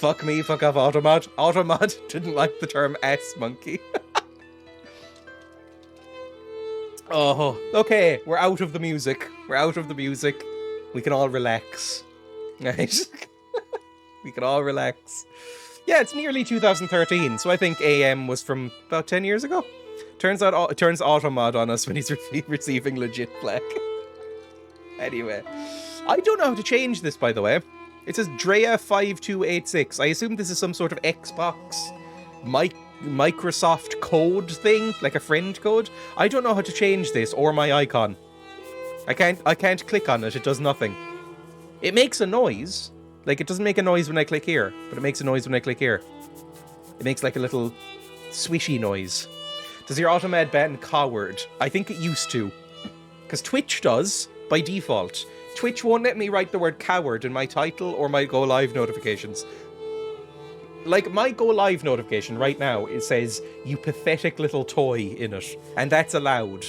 Fuck me, fuck off Automod. Automod didn't like the term ass monkey. Oh, okay, we're out of the music. We're out of the music. We can all relax. Right? We can all relax. Yeah, it's nearly 2013, so I think AM was from about 10 years ago. Turns Automod on us when he's receiving legit flack. Anyway, I don't know how to change this, by the way. It says Dreya 5286. I assume this is some sort of Xbox Microsoft code thing, like a friend code. I don't know how to change this or my icon. I can't click on it. It does nothing. It makes a noise. Like, it doesn't make a noise when I click here, but it makes a noise when I click here. It makes like a little swishy noise. Does your Automad ban coward? I think it used to. Because Twitch does, by default. Twitch won't let me write the word coward in my title or my go live notifications. Like, my go live notification right now, it says, "You pathetic little toy" in it. And that's allowed.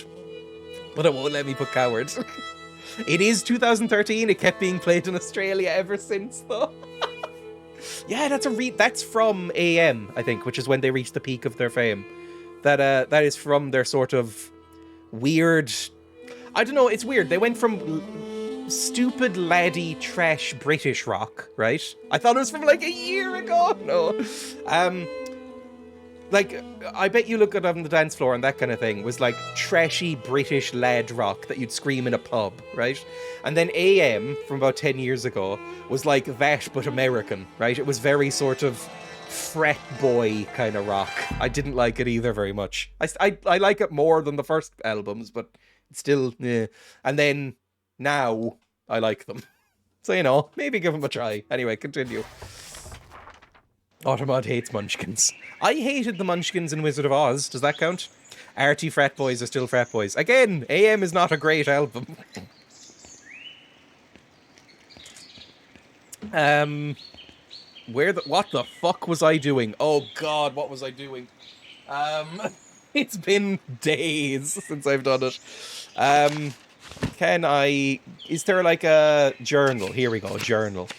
But it won't let me put coward. It is 2013. It kept being played in Australia ever since, though. Yeah, that's from AM, I think, which is when they reached the peak of their fame. That is from their sort of weird... I don't know, it's weird. They went from stupid laddie trash British rock, right? I thought it was from like a year ago. No. Like, I bet you look at it on the dance floor and that kind of thing was like trashy British lad rock that you'd scream in a pub, right? And then AM, from about 10 years ago, was like that, but American, right? It was very sort of frat boy kind of rock. I didn't like it either very much. I like it more than the first albums, but it's still, eh. And then, now, I like them. So, you know, maybe give them a try. Anyway, continue. Automod hates Munchkins. I hated the Munchkins in Wizard of Oz. Does that count? Arty frat boys are still frat boys. Again, AM is not a great album. What the fuck was I doing? Oh god, what was I doing? It's been days since I've done it. Is there like a journal? Here we go, journal.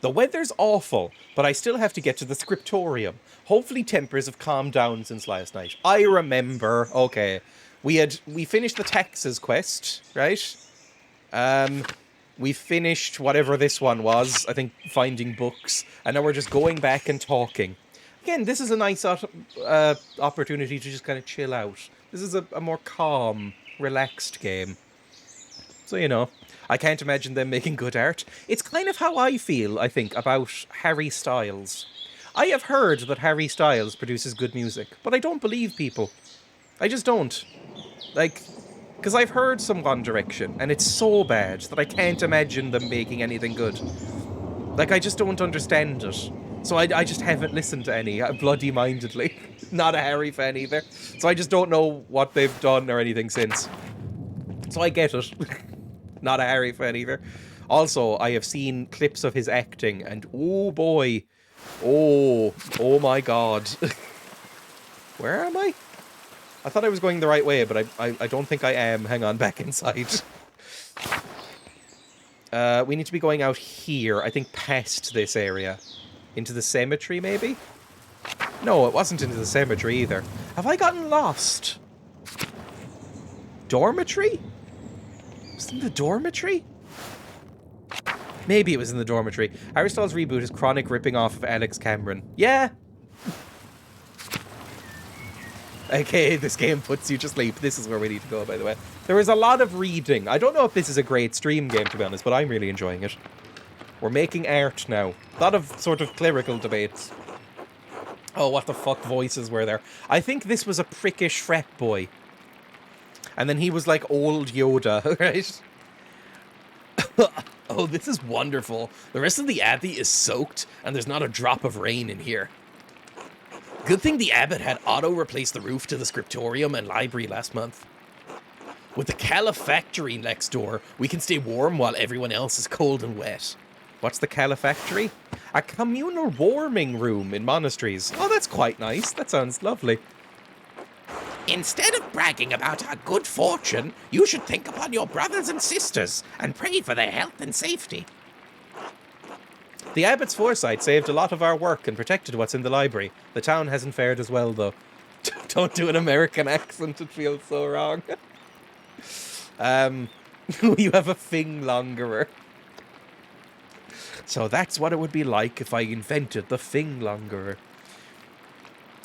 The weather's awful, but I still have to get to the scriptorium. Hopefully tempers have calmed down since last night. I remember, okay, we finished the taxes quest, right? We finished whatever this one was, I think finding books, and now we're just going back and talking. Again, this is a nice opportunity to just kind of chill out. This is a more calm, relaxed game. So, you know, I can't imagine them making good art. It's kind of how I feel, I think, about Harry Styles. I have heard that Harry Styles produces good music, but I don't believe people. I just don't. Like, because I've heard some One Direction, and it's so bad that I can't imagine them making anything good. Like, I just don't understand it. So I just haven't listened to any, bloody-mindedly. Not a Harry fan either. So I just don't know what they've done or anything since. So I get it. Not a Harry fan either. Also, I have seen clips of his acting, and oh boy. Oh my god. Where am I? I thought I was going the right way, but I don't think I am. Hang on, back inside. We need to be going out here, I think past this area. Into the cemetery, maybe? No, it wasn't into the cemetery either. Have I gotten lost? Dormitory? Was it in the dormitory? Maybe it was in the dormitory. Harry Styles' reboot is chronic ripping off of Alex Cameron. Yeah! Okay, this game puts you to sleep. This is where we need to go, by the way. There is a lot of reading. I don't know if this is a great stream game, to be honest, but I'm really enjoying it. We're making art now. A lot of sort of clerical debates. Oh, what the fuck voices were there? I think this was a prickish frat boy. And then he was like old Yoda, right? Oh, this is wonderful. The rest of the abbey is soaked, and there's not a drop of rain in here. Good thing the abbot had Otto replace the roof to the scriptorium and library last month. With the calefactory next door, we can stay warm while everyone else is cold and wet. What's the calefactory? A communal warming room in monasteries. Oh, that's quite nice. That sounds lovely. Instead of bragging about our good fortune, you should think upon your brothers and sisters and pray for their health and safety. The abbot's foresight saved a lot of our work and protected what's in the library. The town hasn't fared as well, though. Don't do an American accent, it feels so wrong. You have a finglongerer. So that's what it would be like if I invented the finglongerer.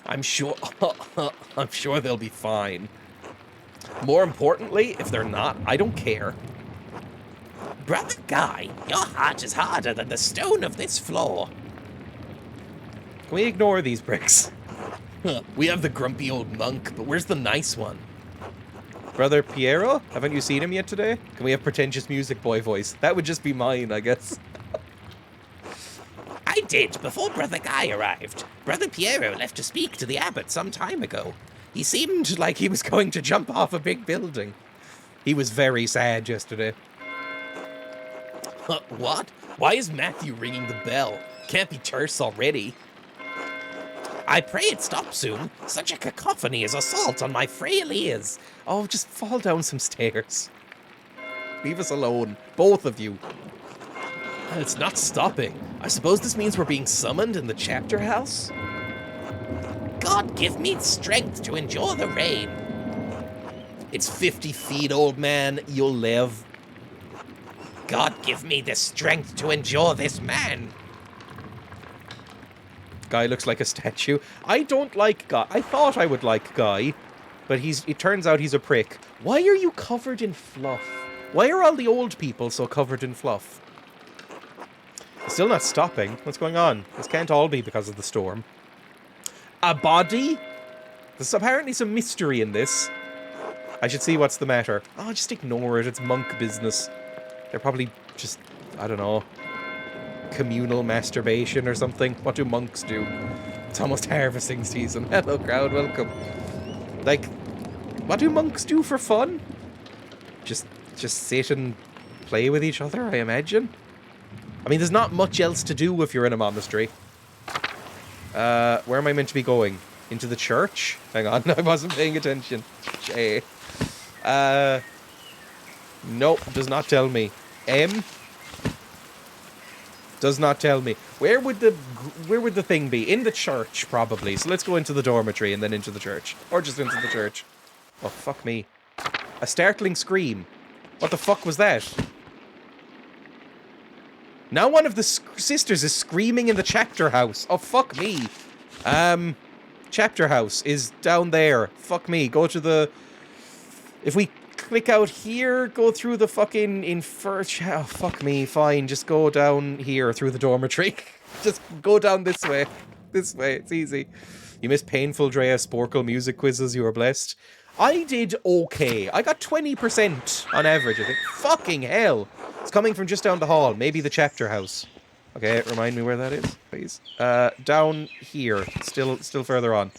I'm sure they'll be fine. More importantly, if they're not, I don't care. Brother Guy, your heart is harder than the stone of this floor. Can we ignore these bricks? We have the grumpy old monk, but where's the nice one? Brother Piero? Haven't you seen him yet today? Can we have pretentious music boy voice? That would just be mine, I guess. I did, before Brother Guy arrived. Brother Piero left to speak to the abbot some time ago. He seemed like he was going to jump off a big building. He was very sad yesterday. What? Why is Matthew ringing the bell? Can't be terse already. I pray it stops soon. Such a cacophony is assault on my frail ears. Oh, just fall down some stairs. Leave us alone, both of you. It's not stopping. I suppose this means we're being summoned in the chapter house? God give me strength to endure the rain. It's 50 feet, old man. You'll live. God give me the strength to endure this man. Guy looks like a statue. I don't like Guy. I thought I would like Guy, but it turns out he's a prick. Why are you covered in fluff? Why are all the old people so covered in fluff? It's still not stopping. What's going on? This can't all be because of the storm. A body? There's apparently some mystery in this. I should see what's the matter. Oh, just ignore it. It's monk business. They're probably just, I don't know, communal masturbation or something. What do monks do? It's almost harvesting season. Hello, crowd. Welcome. Like, what do monks do for fun? Just sit and play with each other, I imagine. I mean, there's not much else to do if you're in a monastery. Where am I meant to be going? Into the church? Hang on, I wasn't paying attention. Jay. Nope, does not tell me. M? Does not tell me. Where would the thing be? In the church, probably. So let's go into the dormitory and then into the church. Or just into the church. Oh, fuck me. A startling scream. What the fuck was that? Now one of the sisters is screaming in the chapter house. Oh, fuck me. Chapter house is down there. Fuck me. Go to the... If we click out here, go through the fucking oh, fuck me. Fine. Just go down here through the dormitory. Just go down this way. This way. It's easy. You missed painful Dreya Sporkle music quizzes. You were blessed. I did okay. I got 20% on average, I think. Fucking hell. It's coming from just down the hall. Maybe the chapter house. Okay, remind me where that is, please. Down here. Still further on.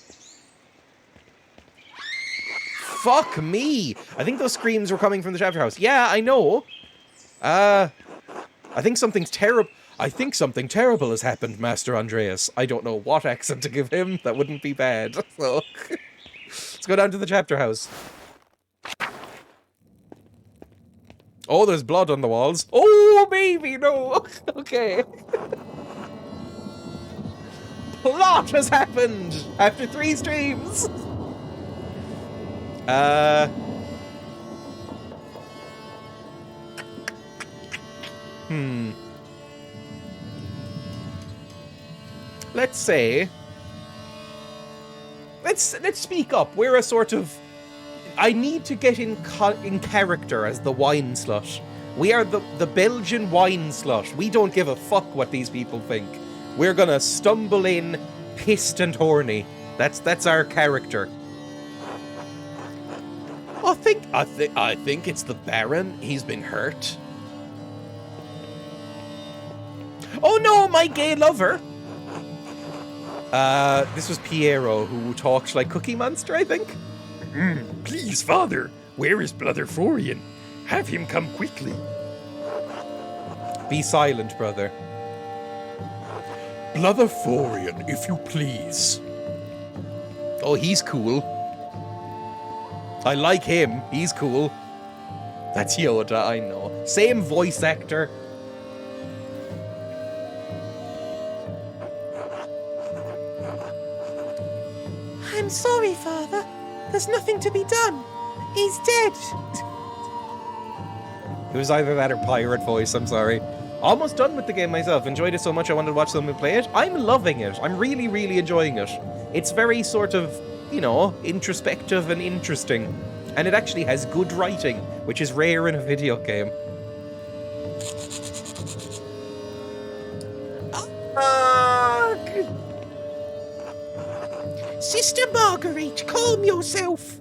Fuck me! I think those screams were coming from the chapter house. Yeah, I know. I think something terrible has happened, Master Andreas. I don't know what accent to give him. That wouldn't be bad. So, let's go down to the chapter house. Oh, there's blood on the walls. Oh, baby, no. Okay. Plot has happened after 3 streams. Let's say... Let's speak up. We're a sort of... I need to get in character as the wine slut. We are the Belgian wine slut. We don't give a fuck what these people think. We're gonna stumble in, pissed and horny. That's our character. I think it's the Baron. He's been hurt. Oh no, my gay lover. This was Piero, who talked like Cookie Monster, I think. Please, father, where is Brother Florian? Have him come quickly. Be silent, brother. Brother Florian, if you please. Oh, he's cool. I like him. He's cool. That's Yoda, I know. Same voice actor. I'm sorry, Father. There's nothing to be done. He's dead. It was either that or pirate voice, I'm sorry. Almost done with the game myself. Enjoyed it so much I wanted to watch someone play it. I'm loving it. I'm really, really enjoying it. It's very sort of, you know, introspective and interesting. And it actually has good writing, which is rare in a video game. Sister Marguerite, calm yourself.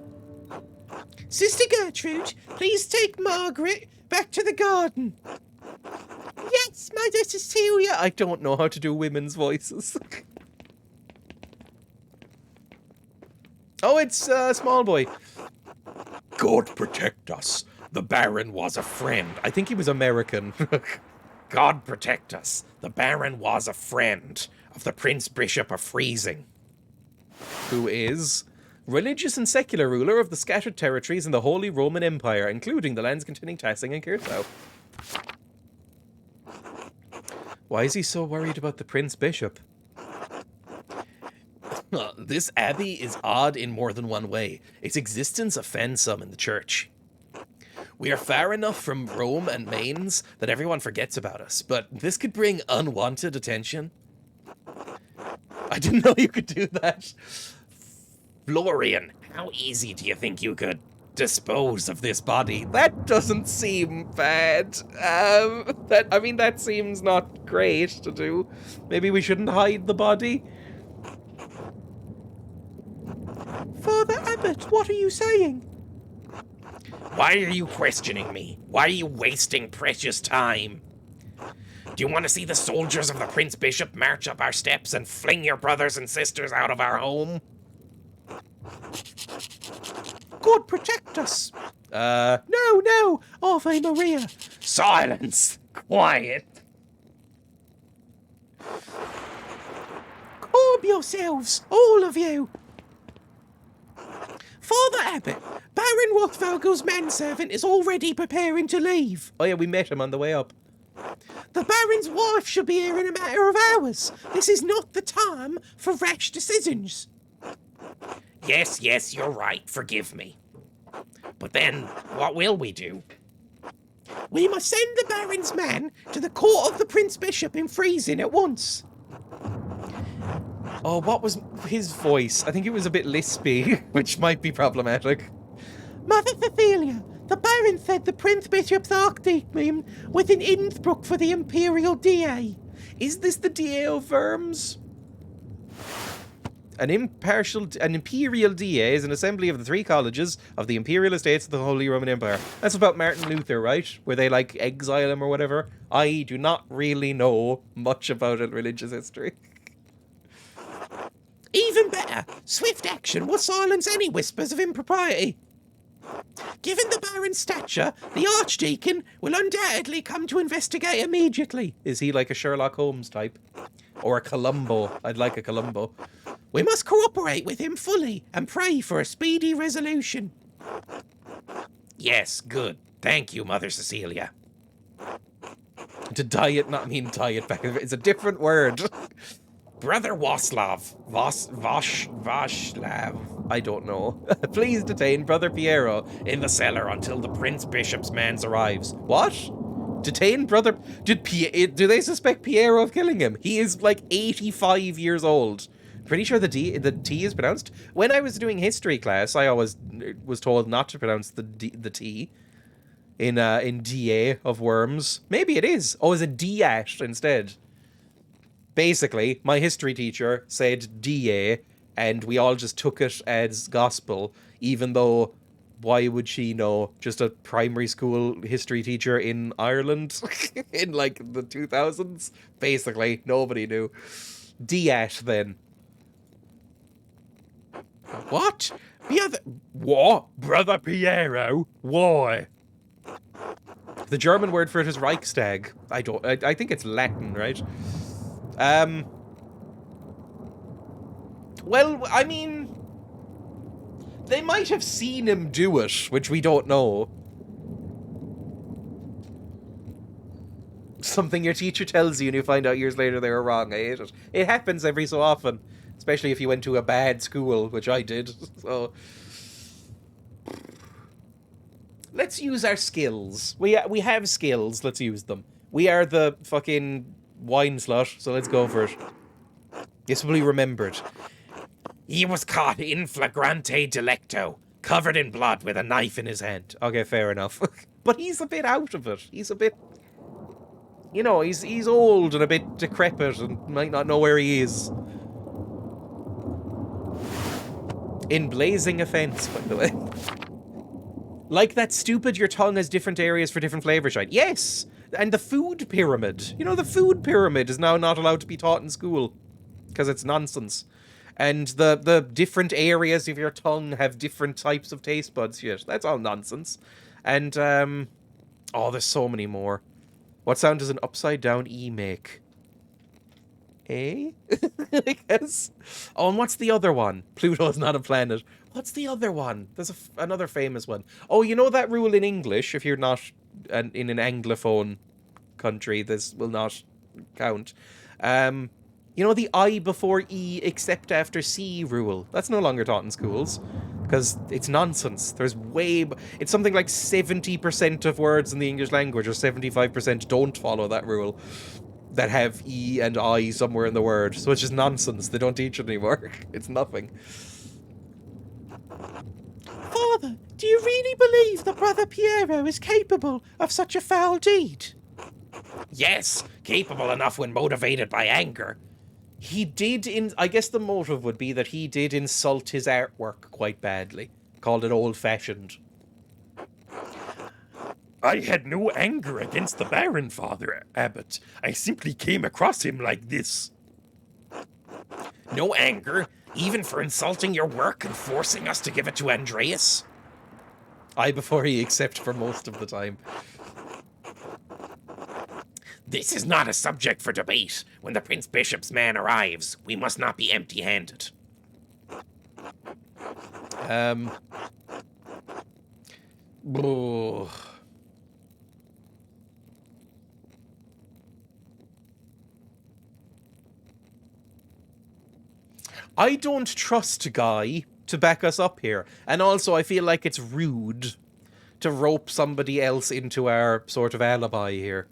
Sister Gertrude, please take Margaret back to the garden. Yes, Mother Cecilia. I don't know how to do women's voices. Oh, it's Small Boy. God protect us. The Baron was a friend. I think he was American. God protect us. The Baron was a friend of the Prince Bishop of Freezing, who is religious and secular ruler of the scattered territories in the Holy Roman Empire, including the lands containing Tassing and Curacao. Why is he so worried about the Prince Bishop? This abbey is odd in more than one way. Its existence offends some in the church. We are far enough from Rome and Mainz that everyone forgets about us, but this could bring unwanted attention. I didn't know you could do that. Florian, how easy do you think you could dispose of this body? That doesn't seem bad. That seems not great to do. Maybe we shouldn't hide the body. Father Abbot, what are you saying? Why are you questioning me? Why are you wasting precious time? Do you want to see the soldiers of the Prince Bishop march up our steps and fling your brothers and sisters out of our home? God protect us. No, Ave Maria. Silence. Quiet. Calm yourselves, all of you. Father Abbot, Baron Rothvogel's manservant is already preparing to leave. Oh yeah, we met him on the way up. The Baron's wife should be here in a matter of hours. This is not the time for rash decisions. Yes, you're right. Forgive me. But then, what will we do? We must send the Baron's man to the court of the Prince Bishop in Freezing at once. Oh, what was his voice? I think it was a bit lispy, which might be problematic. Mother Cecilia, the Baron said the Prince Bishop's Archdeacon was in Innsbruck for the Imperial DA. Is this the DA of Worms? An Imperial DA is an assembly of the three colleges of the Imperial Estates of the Holy Roman Empire. That's about Martin Luther, right? Where they, like, exile him or whatever. I do not really know much about religious history. Even better, swift action will silence any whispers of impropriety. Given the Baron's stature, the Archdeacon will undoubtedly come to investigate immediately. Is he like a Sherlock Holmes type? Or a Columbo? I'd like a Columbo. We must cooperate with him fully and pray for a speedy resolution. Yes, good. Thank you, Mother Cecilia. To diet not mean diet back. It's a different word. Brother Waslav. Vaslav. I don't know. Please detain Brother Piero in the cellar until the Prince Bishop's man arrives. What? Detain Brother... Do they suspect Piero of killing him? He is like 85 years old. Pretty sure the T is pronounced. When I was doing history class, I always was told not to pronounce the T in DA of Worms. Maybe it is. Oh, is it Diat instead? Basically, my history teacher said DA, and we all just took it as gospel, even though, why would she know? Just a primary school history teacher in Ireland in, like, the 2000s? Basically, nobody knew. Diat, then. What? What? Brother Piero? Why? The German word for it is Reichstag. I think it's Latin, right? Well, I mean, they might have seen him do it, which we don't know. Something your teacher tells you and you find out years later they were wrong. I hate it. It happens every so often. Especially if you went to a bad school, which I did. So let's use our skills. We have skills. Let's use them. We are the fucking wine slut, so let's go for it. This will be remembered. He was caught in flagrante delicto, covered in blood with a knife in his hand. Okay, fair enough. But he's a bit out of it. He's a bit... You know, he's old and a bit decrepit and might not know where he is. In blazing offence, by the way. Like that stupid your tongue has different areas for different flavours, right? Yes! And the food pyramid. You know, the food pyramid is now not allowed to be taught in school. Because it's nonsense. And the different areas of your tongue have different types of taste buds. Shit, that's all nonsense. And, oh, there's so many more. What sound does an upside-down E make? A? I guess. Oh, and what's the other one? Pluto's not a planet. What's the other one? There's another famous one. Oh, you know that rule in English, if you're not in an Anglophone country, this will not count. You know the I before E except after C rule? That's no longer taught in schools. Because it's nonsense. There's it's something like 70% of words in the English language, or 75% don't follow that rule, that have E and I somewhere in the word. So it's just nonsense. They don't teach it anymore. It's nothing. Father, do you really believe that Brother Piero is capable of such a foul deed? Yes, capable enough when motivated by anger. He did, I guess the motive would be that he did insult his artwork quite badly. Called it old-fashioned. I had no anger against the Baron, Father Abbot. I simply came across him like this. No anger, even for insulting your work and forcing us to give it to Andreas? I before he, except for most of the time. This is not a subject for debate. When the Prince Bishop's man arrives, we must not be empty-handed. Oh. I don't trust Guy to back us up here. And also, I feel like it's rude to rope somebody else into our sort of alibi here.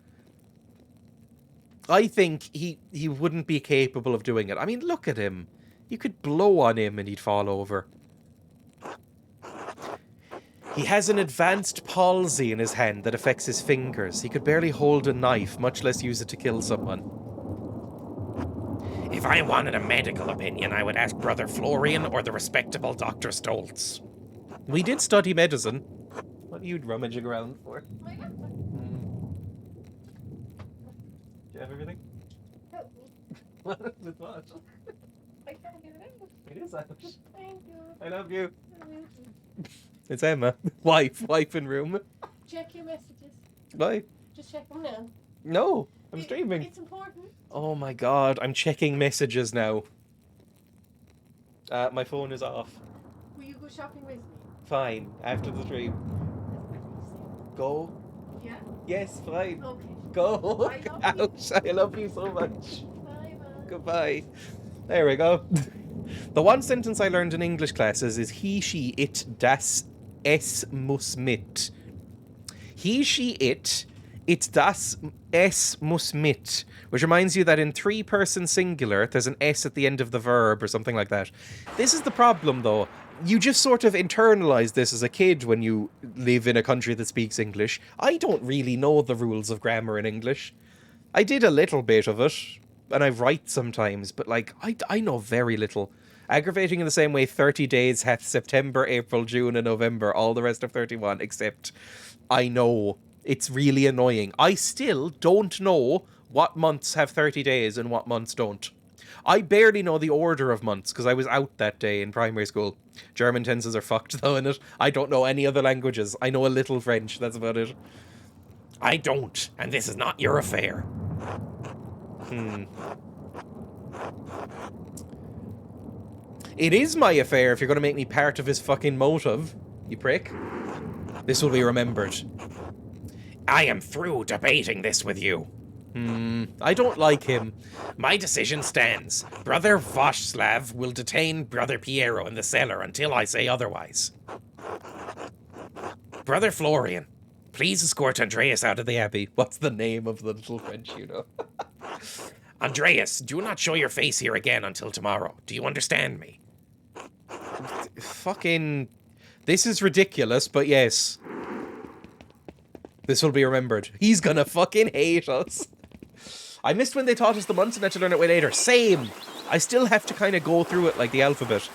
I think he wouldn't be capable of doing it. I mean, look at him. You could blow on him and he'd fall over. He has an advanced palsy in his hand that affects his fingers. He could barely hold a knife, much less use it to kill someone. If I wanted a medical opinion, I would ask Brother Florian or the respectable Dr. Stoltz. We did study medicine. What are you rummaging around for? Do you have everything? Help me. What? With what? I can't get it out. It is out. Thank you. I love you. I love you. It's Emma. Wife in room. Check your messages. Bye. Just check them now. No, I'm streaming. It's important. Oh my god, I'm checking messages now. My phone is off. Will you go shopping with me? Fine, after the stream. Go. Yeah? Yes, fine. Okay. Go. I love Ouch, I love you so much. Bye, bye. Goodbye. There we go. The one sentence I learned in English classes is he, she, it, das, es, muss, mit. He, she, it, das, es, muss, mit. Which reminds you that in three-person singular, there's an S at the end of the verb or something like that. This is the problem, though. You just sort of internalize this as a kid when you live in a country that speaks English. I don't really know the rules of grammar in English. I did a little bit of it, and I write sometimes, but, like, I know very little. Aggravating in the same way 30 days hath September, April, June, and November, all the rest of 31, except I know. It's really annoying. I still don't know what months have 30 days and what months don't. I barely know the order of months, because I was out that day in primary school. German tenses are fucked, though, in it. I don't know any other languages. I know a little French, that's about it. I don't, and this is not your affair. It is my affair if you're going to make me part of his fucking motive, you prick. This will be remembered. I am through debating this with you. I don't like him. My decision stands. Brother Voslav will detain Brother Piero in the cellar until I say otherwise. Brother Florian, please escort Andreas out of the abbey. What's the name of the little French, you know? Andreas, do not show your face here again until tomorrow. Do you understand me? Fucking... This is ridiculous, but yes. This will be remembered. He's gonna fucking hate us. I missed when they taught us the months and had to learn it way later. Same! I still have to kind of go through it like the alphabet.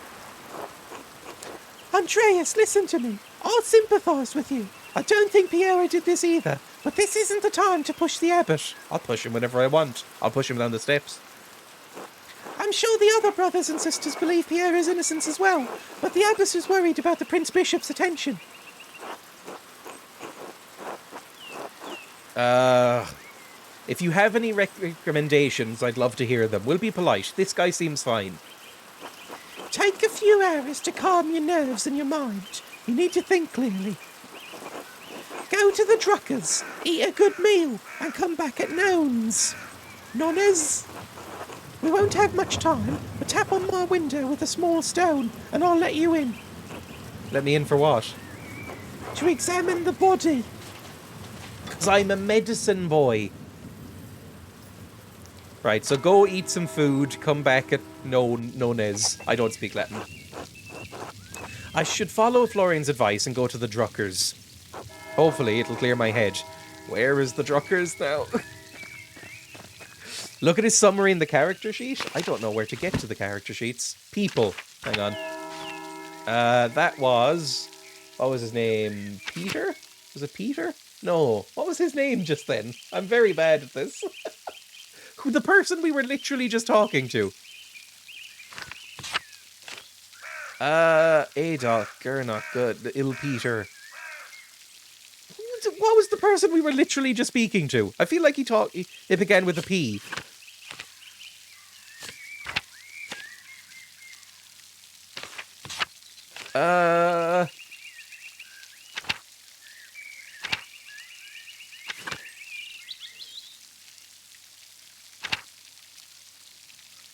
Andreas, listen to me. I'll sympathise with you. I don't think Piero did this either, but this isn't the time to push the abbot. I'll push him whenever I want. I'll push him down the steps. I'm sure the other brothers and sisters believe Piero's innocence as well, but the abbot is worried about the Prince Bishop's attention. If you have any recommendations, I'd love to hear them. We'll be polite. This guy seems fine. Take a few hours to calm your nerves and your mind. You need to think clearly. Go to the Druckers, eat a good meal, and come back at nones. Nonnes. We won't have much time, but tap on my window with a small stone, and I'll let you in. Let me in for what? To examine the body. Because I'm a medicine boy. Right, so go eat some food, come back at nones. I don't speak Latin. I should follow Florian's advice and go to the Druckers. Hopefully it'll clear my head. Where is the Druckers now? Look at his summary in the character sheet. I don't know where to get to the character sheets. People. Hang on. That was... What was his name? Peter? Was it Peter? No. What was his name just then? I'm very bad at this. The person we were literally just talking to. Adolf, Gernot, good. The ill Peter. What was the person we were literally just speaking to? I feel like it began with a P.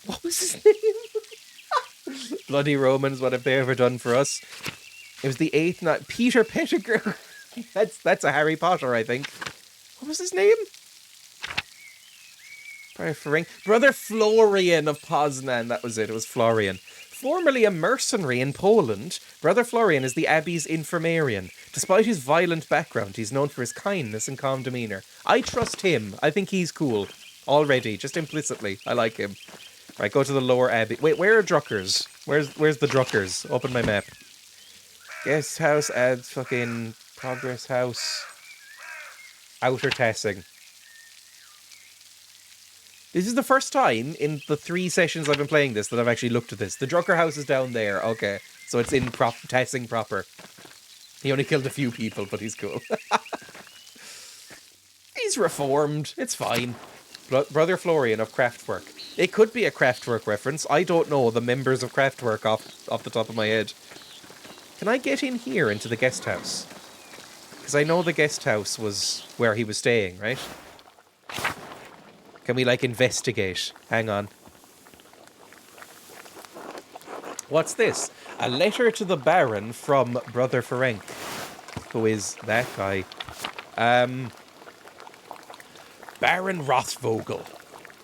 What was his name? Bloody Romans, what have they ever done for us? It was the 8th night. Peter Pettigrew. That's a Harry Potter, I think. What was his name? Brother Florian of Poznan. That was it. It was Florian. Formerly a mercenary in Poland, Brother Florian is the Abbey's infirmarian. Despite his violent background, he's known for his kindness and calm demeanour. I trust him. I think he's cool. Already, just implicitly. I like him. Right, go to the lower Abbey. Wait, where are Druckers? Where's the Druckers? Open my map. Guest house, add fucking progress house. Outer Tassing. This is the first time in the 3 sessions I've been playing this that I've actually looked at this. The Drucker house is down there. Okay, so it's in Tassing proper. He only killed a few people, but he's cool. He's reformed. It's fine. Brother Florian of Kraftwerk. It could be a Kraftwerk reference. I don't know the members of Kraftwerk off the top of my head. Can I get in here into the guest house? Because I know the guest house was where he was staying, right? Can we, like, investigate? Hang on. What's this? A letter to the Baron from Brother Ferenc. Who is that guy? Baron Rothvogel.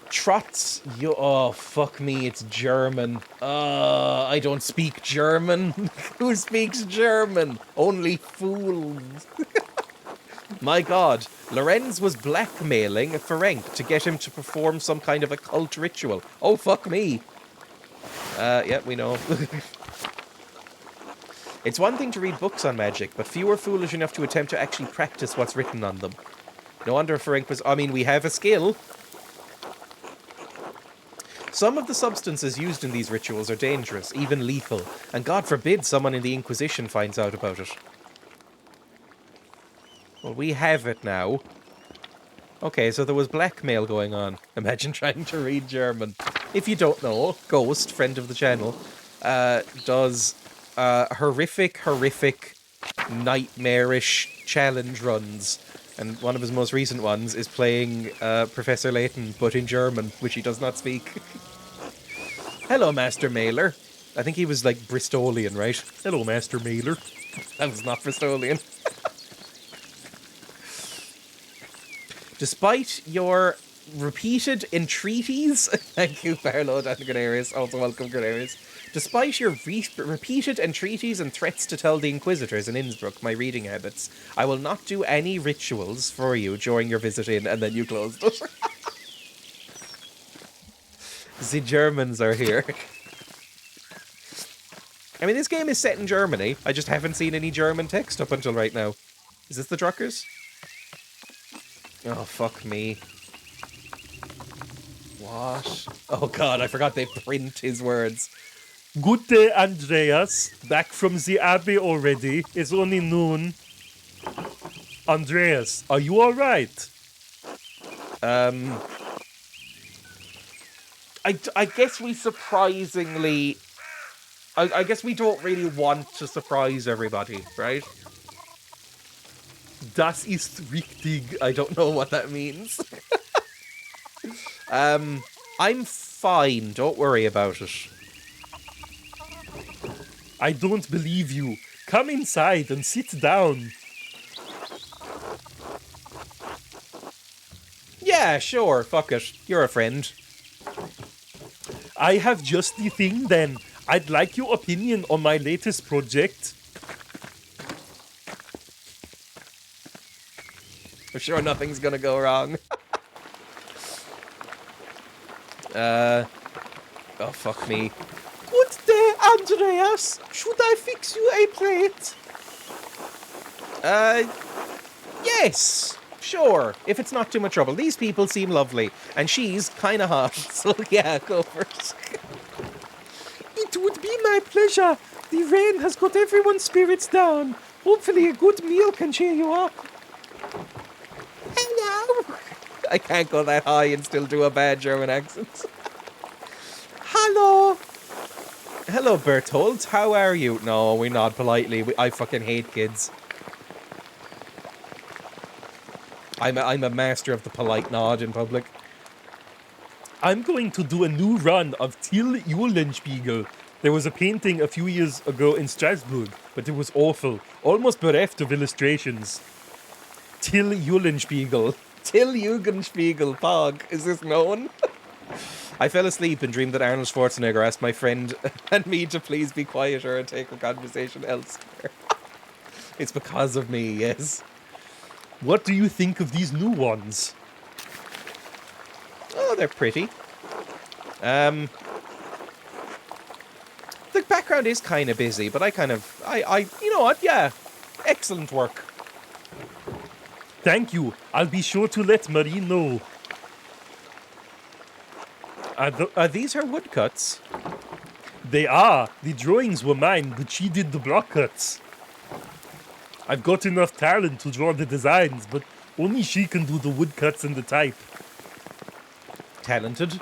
Trotz. Oh, fuck me, it's German. I don't speak German. Who speaks German? Only fools. My god, Lorenz was blackmailing Ferenc to get him to perform some kind of occult ritual. Oh, fuck me. Yeah, we know. It's one thing to read books on magic, but few are foolish enough to attempt to actually practice what's written on them. No wonder Ferenc was... I mean, we have a skill. Some of the substances used in these rituals are dangerous, even lethal, and God forbid someone in the Inquisition finds out about it. Well, we have it now. Okay, so there was blackmail going on. Imagine trying to read German. If you don't know, Ghost, friend of the channel, does horrific, nightmarish challenge runs And one of his most recent ones is playing Professor Layton, but in German, which he does not speak. Hello, Master Mailer. I think he was like Bristolian, right? Hello, Master Mailer. That was not Bristolian. Despite your repeated entreaties, thank you, Barlow and Grenarius, also welcome, Grenarius. Despite your repeated entreaties and threats to tell the Inquisitors in Innsbruck my reading habits, I will not do any rituals for you during your visit in, and then you closed it. The Germans are here. I mean, this game is set in Germany. I just haven't seen any German text up until right now. Is this the Druckers? Oh, fuck me. What? Oh god, I forgot they print his words. Good day, Andreas. Back from the Abbey already. It's only noon. Andreas, are you alright? I guess we surprisingly... I guess we don't really want to surprise everybody, right? Das ist richtig. I don't know what that means. I'm fine. Don't worry about it. I don't believe you. Come inside and sit down. Yeah, sure. Fuck it. You're a friend. I have just the thing then. I'd like your opinion on my latest project. I'm sure nothing's gonna go wrong. Oh, fuck me. Good day, Andreas. Should I fix you a plate? Yes. Sure. If it's not too much trouble. These people seem lovely. And she's kinda hot. So, yeah, go first. It would be my pleasure. The rain has got everyone's spirits down. Hopefully a good meal can cheer you up. Hello. I can't go that high and still do a bad German accent. Hello. Hello, Bertolt. How are you? No, we nod politely. I fucking hate kids. I'm a master of the polite nod in public. I'm going to do a new run of Till Eulenspiegel. There was a painting a few years ago in Strasbourg, but it was awful. Almost bereft of illustrations. Till Eulenspiegel. Till Jugendspiegel, Pog. Is this known? I fell asleep and dreamed that Arnold Schwarzenegger asked my friend and me to please be quieter and take the conversation elsewhere. It's because of me, yes. What do you think of these new ones? Oh, they're pretty. The background is kind of busy, but you know what? Yeah, excellent work. Thank you. I'll be sure to let Marie know. Are these her woodcuts? They are. The drawings were mine, but she did the block cuts. I've got enough talent to draw the designs, but only she can do the woodcuts and the type. Talented.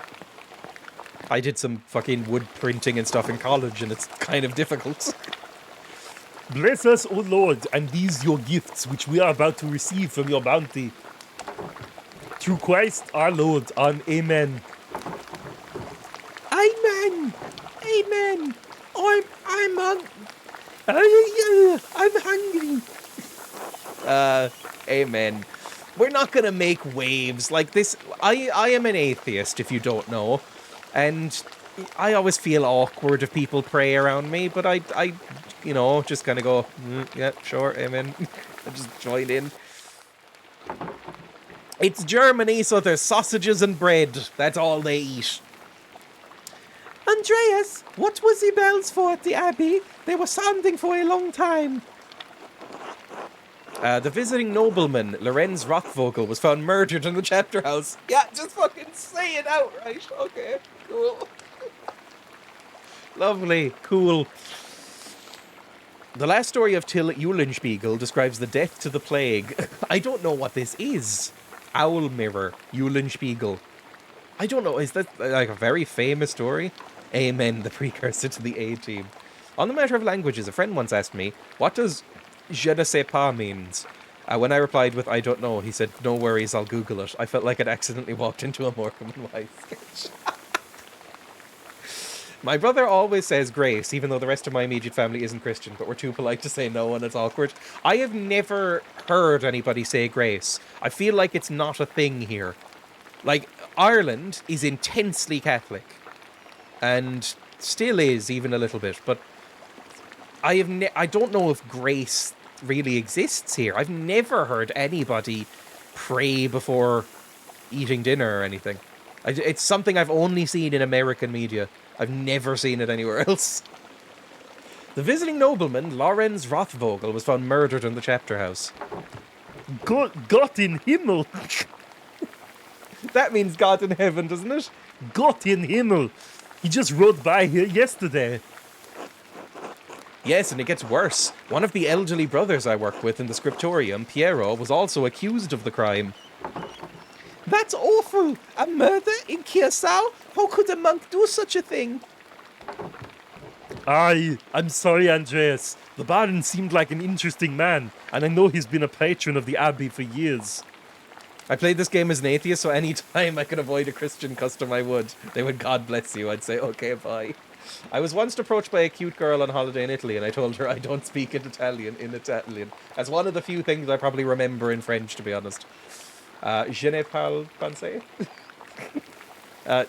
I did some fucking wood printing and stuff in college, and it's kind of difficult. Bless us, O Lord, and these your gifts, which we are about to receive from your bounty. Through Christ our Lord, Amen. Amen. Amen. I'm hungry. Amen. We're not gonna make waves like this. I am an atheist, if you don't know, and I always feel awkward if people pray around me, but I you know, just kind of go, yeah, sure, amen. I just join in. It's Germany, so there's sausages and bread. That's all they eat. Andreas, what was the bells for at the Abbey? They were sounding for a long time. The visiting nobleman, Lorenz Rothvogel, was found murdered in the chapter house. Yeah, just fucking say it outright. Okay, cool. Lovely, cool. The last story of Till Eulenspiegel describes the death to the plague. I don't know what this is. Owl Mirror, Eulenspiegel. I don't know, is that like a very famous story? Amen, the precursor to the A-Team. On the matter of languages, a friend once asked me, what does je ne sais pas means? When I replied with, I don't know, he said, no worries, I'll Google it. I felt like I'd accidentally walked into a Morecambe and Wise sketch. My brother always says grace, even though the rest of my immediate family isn't Christian, but we're too polite to say no and it's awkward. I have never heard anybody say grace. I feel like it's not a thing here. Like, Ireland is intensely Catholic. And still is, even a little bit. But I don't know if grace really exists here. I've never heard anybody pray before eating dinner or anything. It's something I've only seen in American media. I've never seen it anywhere else. The visiting nobleman, Lorenz Rothvogel, was found murdered in the chapter house. Gott in Himmel. That means God in heaven, doesn't it? Gott in Himmel. He just rode by here yesterday. Yes, and it gets worse. One of the elderly brothers I work with in the scriptorium, Piero, was also accused of the crime. That's awful! A murder in Curacao? How could a monk do such a thing? I'm sorry, Andreas. The Baron seemed like an interesting man, and I know he's been a patron of the Abbey for years. I played this game as an atheist, so any time I could avoid a Christian custom, I would. They would God bless you. I'd say, okay, bye. I was once approached by a cute girl on holiday in Italy, and I told her I don't speak Italian. As one of the few things I probably remember in French, to be honest. Je ne parle français.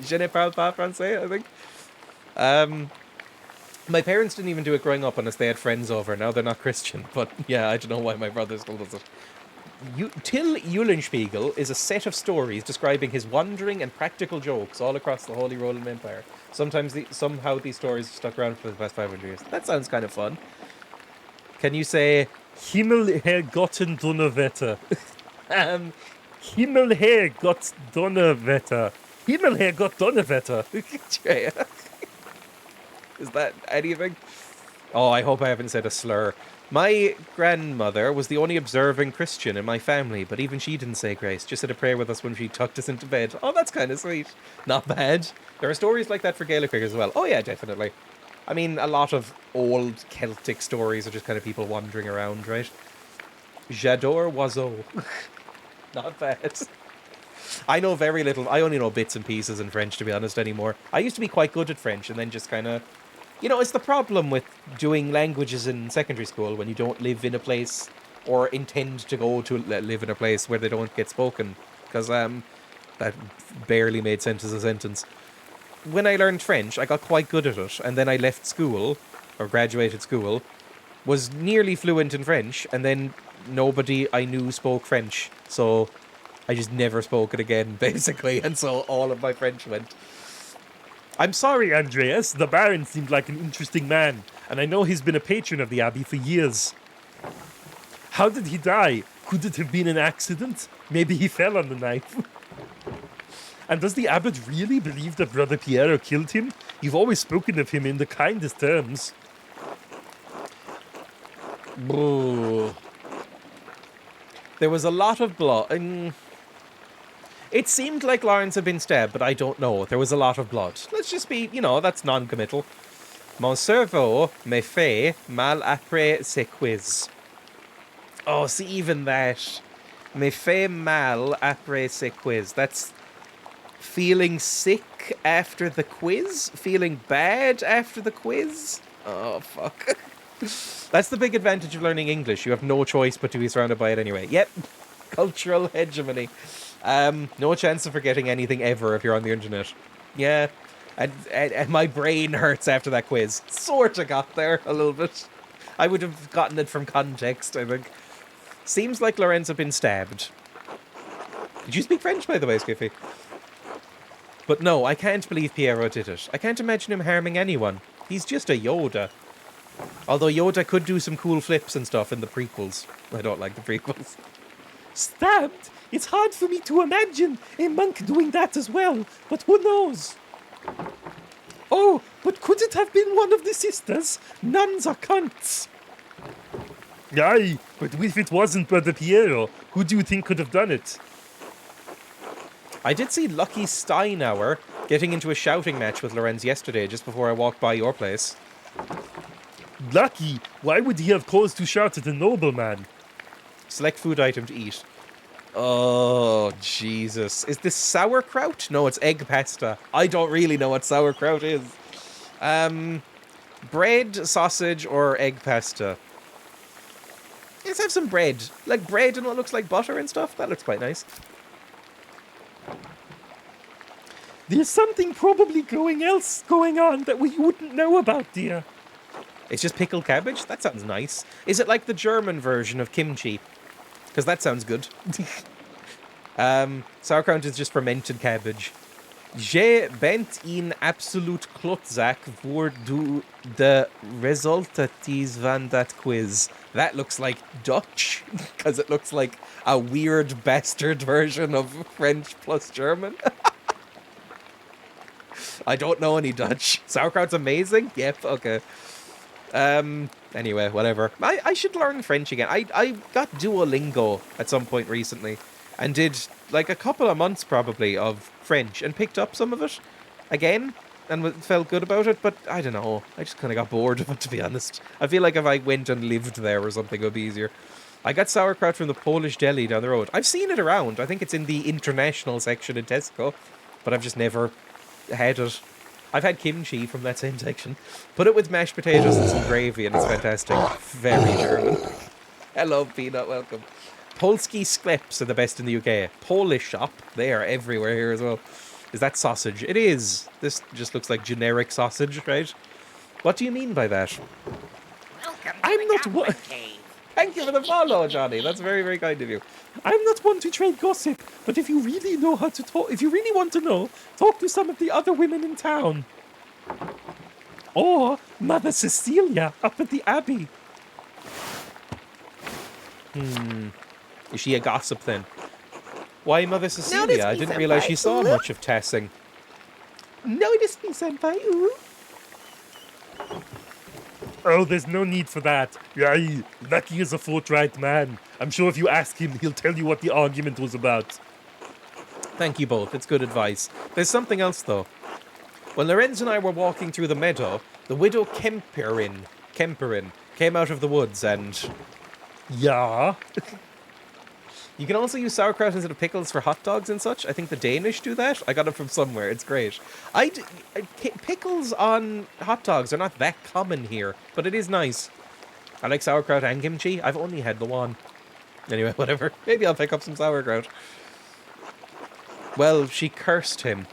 Je ne parle pas français, I think. My parents didn't even do it growing up unless they had friends over. Now they're not Christian, but yeah, I don't know why my brother still does it. Till Eulenspiegel is a set of stories describing his wandering and practical jokes all across the Holy Roman Empire. Somehow these stories have stuck around for the past 500 years. That sounds kind of fun. Can you say... Himmel hergotten Donnerwetter. Himmel hergott Donnerwetter. Himmel hergott Donnerwetter. Dreya. Is that anything? Oh, I hope I haven't said a slur. My grandmother was the only observing Christian in my family, but even she didn't say grace, just said a prayer with us when she tucked us into bed. Oh, that's kind of sweet. Not bad. There are stories like that for Gaelic figures as well. Oh yeah, definitely. I mean, a lot of old Celtic stories are just kind of people wandering around, right? J'adore oiseau. Not bad. I know very little. I only know bits and pieces in French, to be honest, anymore. I used to be quite good at French and then just kind of... You know, it's the problem with doing languages in secondary school when you don't live in a place or intend to go to live in a place where they don't get spoken. Because that barely made sense as a sentence. When I learned French, I got quite good at it. And then I left school, or graduated school, was nearly fluent in French. And then nobody I knew spoke French. So I just never spoke it again, basically. And so all of my French went. I'm sorry, Andreas. The Baron seemed like an interesting man, and I know he's been a patron of the Abbey for years. How did he die? Could it have been an accident? Maybe he fell on the knife. And does the abbot really believe that Brother Piero killed him? You've always spoken of him in the kindest terms. Ooh. There was a lot of blood. It seemed like Lawrence had been stabbed, but I don't know. There was a lot of blood. Let's just be, that's non-committal. Mon cerveau me fait mal après ce quiz. Oh, see, even that. Me fait mal après ce quiz. That's feeling sick after the quiz? Feeling bad after the quiz? Oh, fuck. That's the big advantage of learning English. You have no choice but to be surrounded by it anyway. Yep. Cultural hegemony. No chance of forgetting anything ever if you're on the internet. Yeah. And my brain hurts after that quiz. Sorta got there a little bit. I would have gotten it from context, I think. Seems like Lorenz had been stabbed. Did you speak French, by the way, Skiffy? But no, I can't believe Piero did it. I can't imagine him harming anyone. He's just a Yoda. Although Yoda could do some cool flips and stuff in the prequels. I don't like the prequels. Stabbed? It's hard for me to imagine a monk doing that as well, but who knows? Oh, but could it have been one of the sisters? Nuns are cunts. Aye, but if it wasn't Brother Piero, who do you think could have done it? I did see Lucky Steinauer getting into a shouting match with Lorenz yesterday just before I walked by your place. Lucky? Why would he have cause to shout at a nobleman? Select food item to eat. Oh, Jesus. Is this sauerkraut? No, it's egg pasta. I don't really know what sauerkraut is. Bread, sausage, or egg pasta? Let's have some bread. Like bread and what looks like butter and stuff. That looks quite nice. There's something probably going on that we wouldn't know about, dear. It's just pickled cabbage? That sounds nice. Is it like the German version of kimchi? Because that sounds good. Sauerkraut is just fermented cabbage. Je bent in absolute klotzak voor de resultaties van dat quiz. That looks like Dutch, because it looks like a weird bastard version of French plus German. I don't know any Dutch. Sauerkraut's amazing? Yep, okay. Anyway, whatever. I should learn French again. I got Duolingo at some point recently and did like a couple of months probably of French and picked up some of it again and felt good about it, but I don't know. I just kind of got bored of it, to be honest. I feel like if I went and lived there or something, it would be easier. I got sauerkraut from the Polish deli down the road. I've seen it around. I think it's in the international section in Tesco, but I've just never had it. I've had kimchi from that same section. Put it with mashed potatoes and some gravy and it's fantastic. Very German. Hello, Peanut, welcome. Polski skleps are the best in the UK. Polish shop, they are everywhere here as well. Is that sausage? It is. This just looks like generic sausage, right? What do you mean by that? I'm not one. Thank you for the follow, Johnny. That's very, very kind of you. I'm not one to trade gossip, but if you really know how to talk, if you really want to know, talk to some of the other women in town. Or Mother Cecilia up at the Abbey. Is she a gossip then? Why Mother Cecilia? I didn't realise she saw much of Tassing. Notice me, senpai. Ooh. Oh, there's no need for that. Aye, Lucky is a forthright man. I'm sure if you ask him, he'll tell you what the argument was about. Thank you both. It's good advice. There's something else, though. When Lorenz and I were walking through the meadow, the widow Kemperin came out of the woods and... Yeah. You can also use sauerkraut instead of pickles for hot dogs and such. I think the Danish do that. I got it from somewhere. It's great. Pickles on hot dogs are not that common here, but it is nice. I like sauerkraut and kimchi. I've only had the one. Anyway, whatever. Maybe I'll pick up some sauerkraut. Well, she cursed him.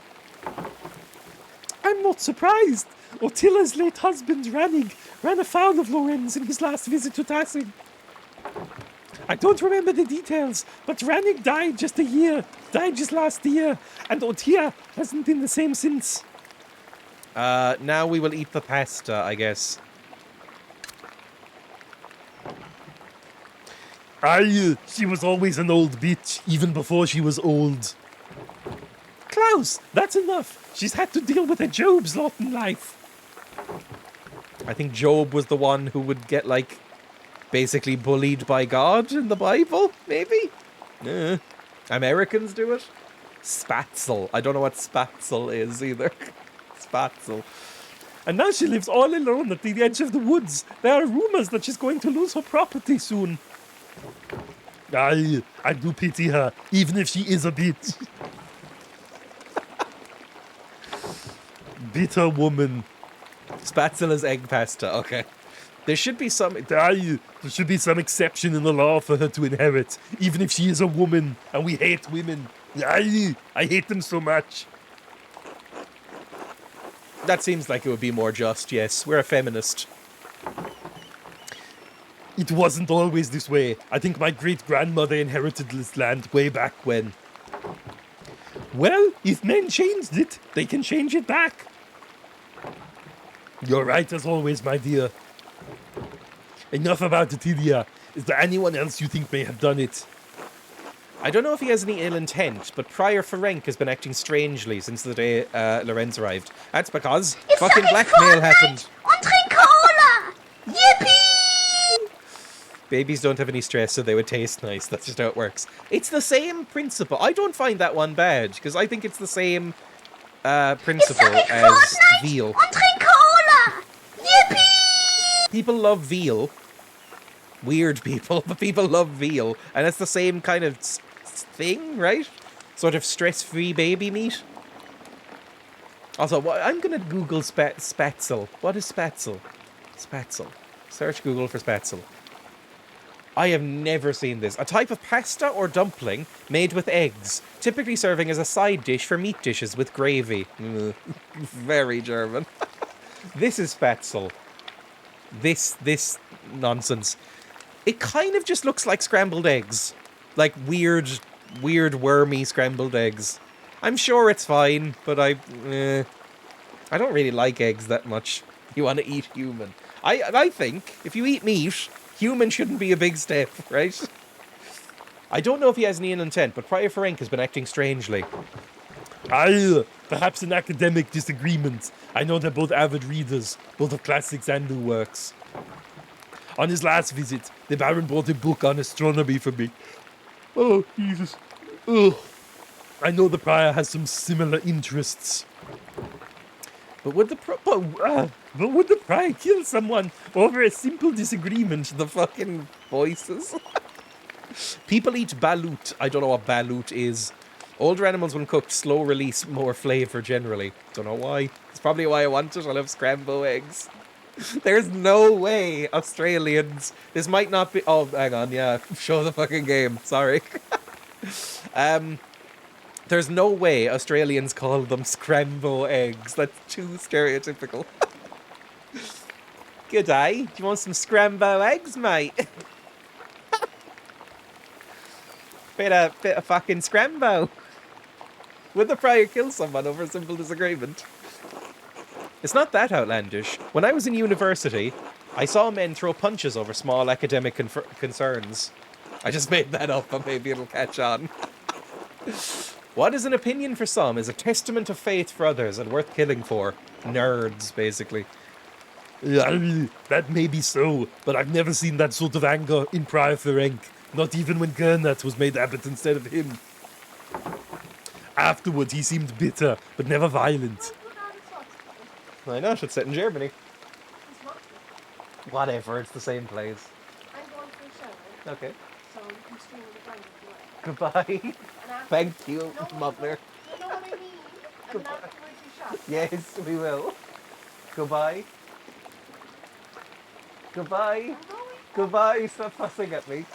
I'm not surprised. Ottila's late husband, Rannig, ran afoul of Lorenz in his last visit to Tassing. I don't remember the details, but Rannig died just last year, and Otia hasn't been the same since. Now we will eat the pasta, I guess. Aye, she was always an old bitch, even before she was old. Klaus, that's enough. She's had to deal with a Job's lot in life. I think Job was the one who would get, like, basically bullied by God in the Bible, maybe? Americans do it. Spatzel. I don't know what spatzel is either. Spatzel. And now she lives all alone at the edge of the woods. There are rumors that she's going to lose her property soon. Aye, I do pity her, even if she is a bitch. Bitter woman. Spatzel is egg pasta, okay. There should be some... Aye, there should be some exception in the law for her to inherit, even if she is a woman, and we hate women. Aye, I hate them so much. That seems like it would be more just, yes. We're a feminist. It wasn't always this way. I think my great-grandmother inherited this land way back when. Well, if men changed it, they can change it back. You're right as always, my dear. Enough about Atilia. Is there anyone else you think may have done it? I don't know if he has any ill intent, but Prior Ferenc has been acting strangely since the day Lorenz arrived. That's because fucking blackmail happened. Und trink Cola! Yippee! Babies don't have any stress, so they would taste nice. That's just how it works. It's the same principle. I don't find that one bad, because I think it's the same principle as veal. Und trink Cola! Yippee! People love veal, weird people, but people love veal, and it's the same kind of thing, right? Sort of stress-free baby meat. Also, I'm gonna Google spatzel. What is spatzel? Spatzel. Search Google for spatzel. I have never seen this. A type of pasta or dumpling made with eggs, typically serving as a side dish for meat dishes with gravy. Very German. This is spatzel. This nonsense. It kind of just looks like scrambled eggs. Like weird wormy scrambled eggs. I'm sure it's fine, but I don't really like eggs that much. You want to eat human. I think if you eat meat, human shouldn't be a big step, right? I don't know if he has any ill intent, but Prior Ferenc has been acting strangely. Perhaps an academic disagreement. I know they're both avid readers, both of classics and new works. On his last visit, the Baron brought a book on astronomy for me. Oh, Jesus. Ugh. I know the Prior has some similar interests. But would the Prior kill someone over a simple disagreement? the fucking voices? People eat balut. I don't know what balut is. Older animals, when cooked, slow release more flavour generally. Don't know why. It's probably why I want it. I love scrambled eggs. There's no way Australians... This might not be... Oh, hang on, yeah. Show the fucking game. Sorry. There's no way Australians call them scrambled eggs. That's too stereotypical. G'day. Do you want some scrambled eggs, mate? bit of fucking scrambo. Would the Prior kill someone over a simple disagreement? It's not that outlandish. When I was in university, I saw men throw punches over small academic concerns. I just made that up, but maybe it'll catch on. What is an opinion for some is a testament of faith for others and worth killing for. Nerds, basically. That may be so, but I've never seen that sort of anger in Prior Ferenc. Not even when Gernot was made abbot instead of him. Afterwards, he seemed bitter, but never violent. I know, it's set in Germany. It's not. Whatever, it's the same place. I'm going for a shower, Okay. so you can stream the ground if you like. Goodbye. And after, Thank you, No, mother. you know what I mean? And then afterwards you shop. Yes, we will. Goodbye. Goodbye. I'm going. Goodbye. Stop fussing at me.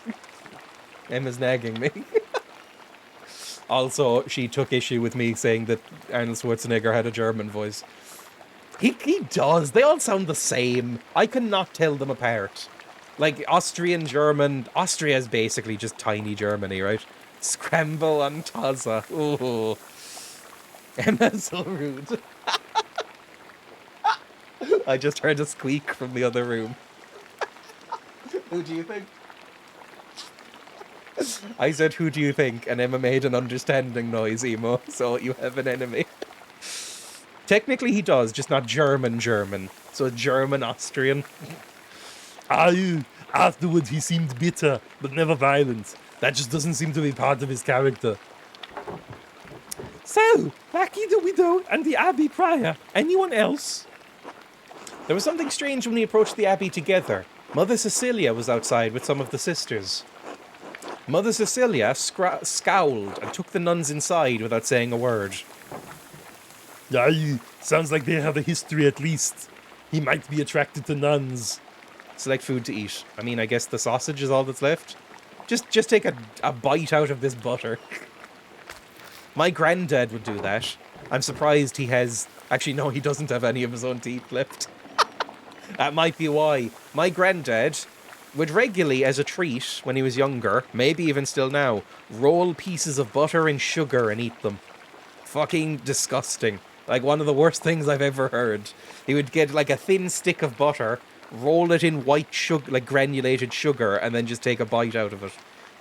Emma's nagging me. Also, she took issue with me saying that Arnold Schwarzenegger had a German voice. He does. They all sound the same. I cannot tell them apart. Like Austrian, German. Austria is basically just tiny Germany, right? Scramble and Taza. Oh. Emma's so rude. I just heard a squeak from the other room. Who do you think? I said, who do you think? And Emma made an understanding noise, Emo. So you have an enemy. Technically he does, just not German. So German-Austrian. Afterwards, he seemed bitter, but never violent. That just doesn't seem to be part of his character. So, Lucky the Widow and the Abbey Prior. Anyone else? There was something strange when we approached the abbey together. Mother Cecilia was outside with some of the sisters. Mother Cecilia scowled and took the nuns inside without saying a word. Sounds like they have a history at least. He might be attracted to nuns. Select food to eat. I mean, I guess the sausage is all that's left. Just take a bite out of this butter. My granddad would do that. I'm surprised he has... Actually, no, he doesn't have any of his own teeth left. That might be why. My granddad would regularly, as a treat, when he was younger, maybe even still now, roll pieces of butter in sugar and eat them. Fucking disgusting. Like, one of the worst things I've ever heard. He would get, like, a thin stick of butter, roll it in white sugar, like granulated sugar, and then just take a bite out of it.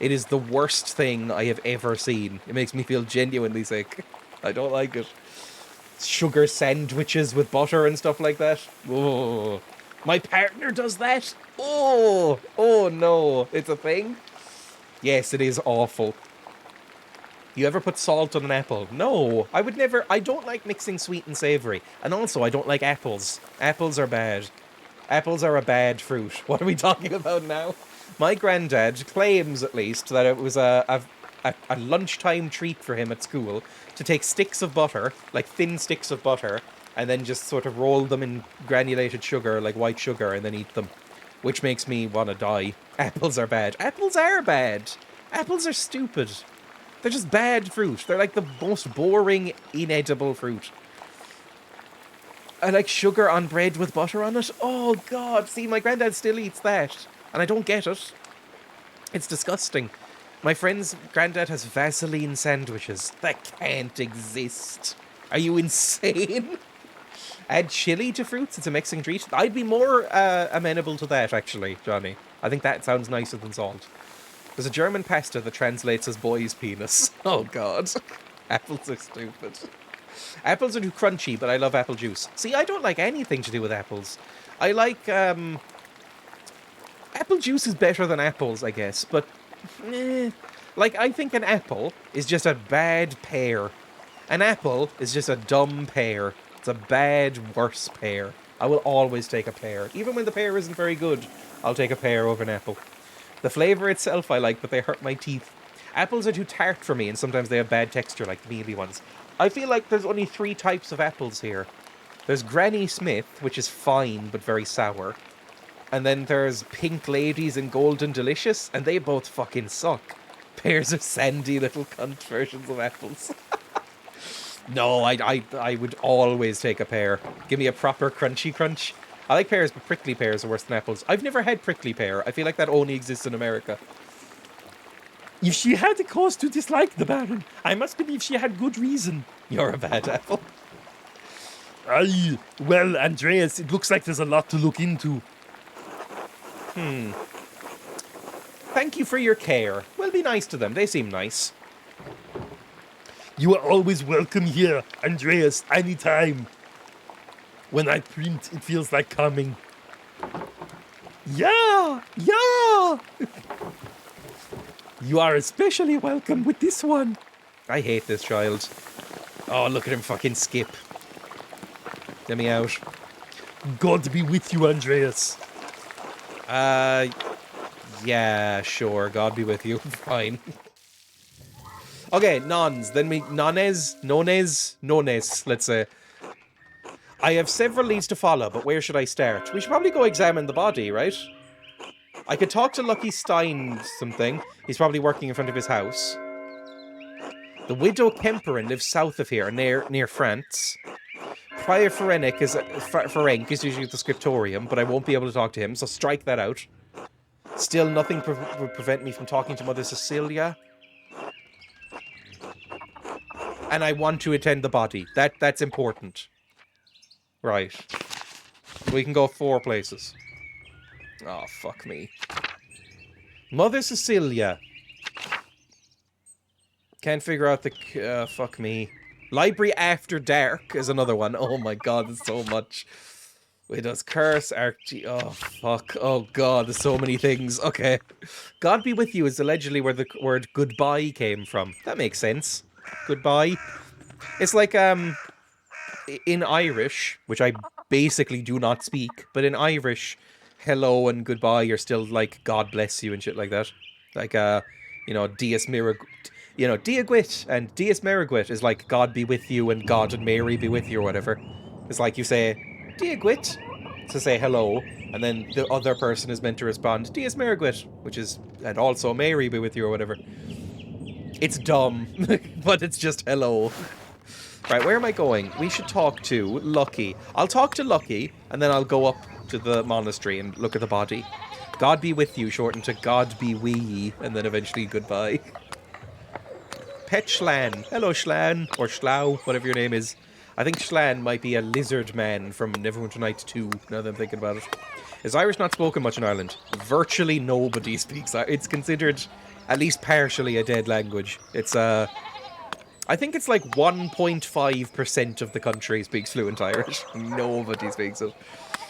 It is the worst thing I have ever seen. It makes me feel genuinely sick. I don't like it. Sugar sandwiches with butter and stuff like that. Oh, my partner does that. Oh no, it's a thing. Yes, it is awful. You ever put salt on an apple? No, I would never. I don't like mixing sweet and savory. And also, I don't like apples. Apples are bad. Apples are a bad fruit. What are we talking about now? My granddad claims, at least, that it was a lunchtime treat for him at school to take sticks of butter, like thin sticks of butter, and then just sort of roll them in granulated sugar, like white sugar, and then eat them. Which makes me want to die. Apples are bad. Apples are bad. Apples are stupid. They're just bad fruit. They're like the most boring, inedible fruit. I like sugar on bread with butter on it. Oh, God. See, my granddad still eats that. And I don't get it. It's disgusting. My friend's granddad has Vaseline sandwiches. That can't exist. Are you insane? Add chili to fruits? It's a mixing treat? I'd be more amenable to that, actually, Johnny. I think that sounds nicer than salt. There's a German pasta that translates as boy's penis. Oh, God. Apples are stupid. Apples are too crunchy, but I love apple juice. See, I don't like anything to do with apples. I like, apple juice is better than apples, I guess, but, like, I think an apple is just a bad pear. An apple is just a dumb pear. It's a bad, worse pear. I will always take a pear. Even when the pear isn't very good, I'll take a pear over an apple. The flavour itself I like, but they hurt my teeth. Apples are too tart for me, and sometimes they have bad texture, like the mealy ones. I feel like there's only 3 types of apples here. There's Granny Smith, which is fine, but very sour. And then there's Pink Ladies and Golden Delicious, and they both fucking suck. Pears are sandy little cunt versions of apples. No, I would always take a pear. Give me a proper crunchy crunch. I like pears, but prickly pears are worse than apples. I've never had prickly pear. I feel like that only exists in America. If she had a cause to dislike the Baron, I must believe she had good reason. You're a bad apple. Aye, well, Andreas, it looks like there's a lot to look into. Thank you for your care. We'll be nice to them. They seem nice. You are always welcome here, Andreas, anytime. When I print, it feels like coming. Yeah! You are especially welcome with this one. I hate this child. Oh, look at him fucking skip. Get me out. God be with you, Andreas. Yeah, sure. God be with you. Fine. Okay, nons. Then we... nones, let's say. I have several leads to follow, but where should I start? We should probably go examine the body, right? I could talk to Lucky Stein something. He's probably working in front of his house. The Widow Kemperin lives south of here, near France. Prior Ferenc is usually at the scriptorium, but I won't be able to talk to him, so strike that out. Still, nothing would prevent me from talking to Mother Cecilia. And I want to attend the body. That's important. Right. We can go 4 places. Oh, fuck me. Mother Cecilia. Can't figure out the... fuck me. Library After Dark is another one. Oh my god, there's so much. Widow's Curse, Archie... Oh, fuck. Oh god, there's so many things. Okay. God Be With You is allegedly where the word goodbye came from. That makes sense. Goodbye. It's like, in Irish, which I basically do not speak, but in Irish, hello and goodbye are still like God bless you and shit like that. Like, you know, Dies Mirag... You know, Diagwit and Dies Merigwit is like God be with you and God and Mary be with you or whatever. It's like you say, Diagwit, to say hello, and then the other person is meant to respond, Dies Merigwit, which is, and also Mary be with you or whatever. It's dumb, but it's just hello. Right, where am I going? We should talk to Lucky. I'll talk to Lucky, and then I'll go up to the monastery and look at the body. God be with you, shortened to God be we, and then eventually goodbye. Pet Schlan. Hello, Schlan. Or Schlau, whatever your name is. I think Schlan might be a lizard man from Neverwinter Nights 2, now that I'm thinking about it. Is Irish not spoken much in Ireland? Virtually nobody speaks Irish. It's considered at least partially a dead language. It's, I think it's like 1.5% of the country speaks fluent Irish. Nobody speaks it.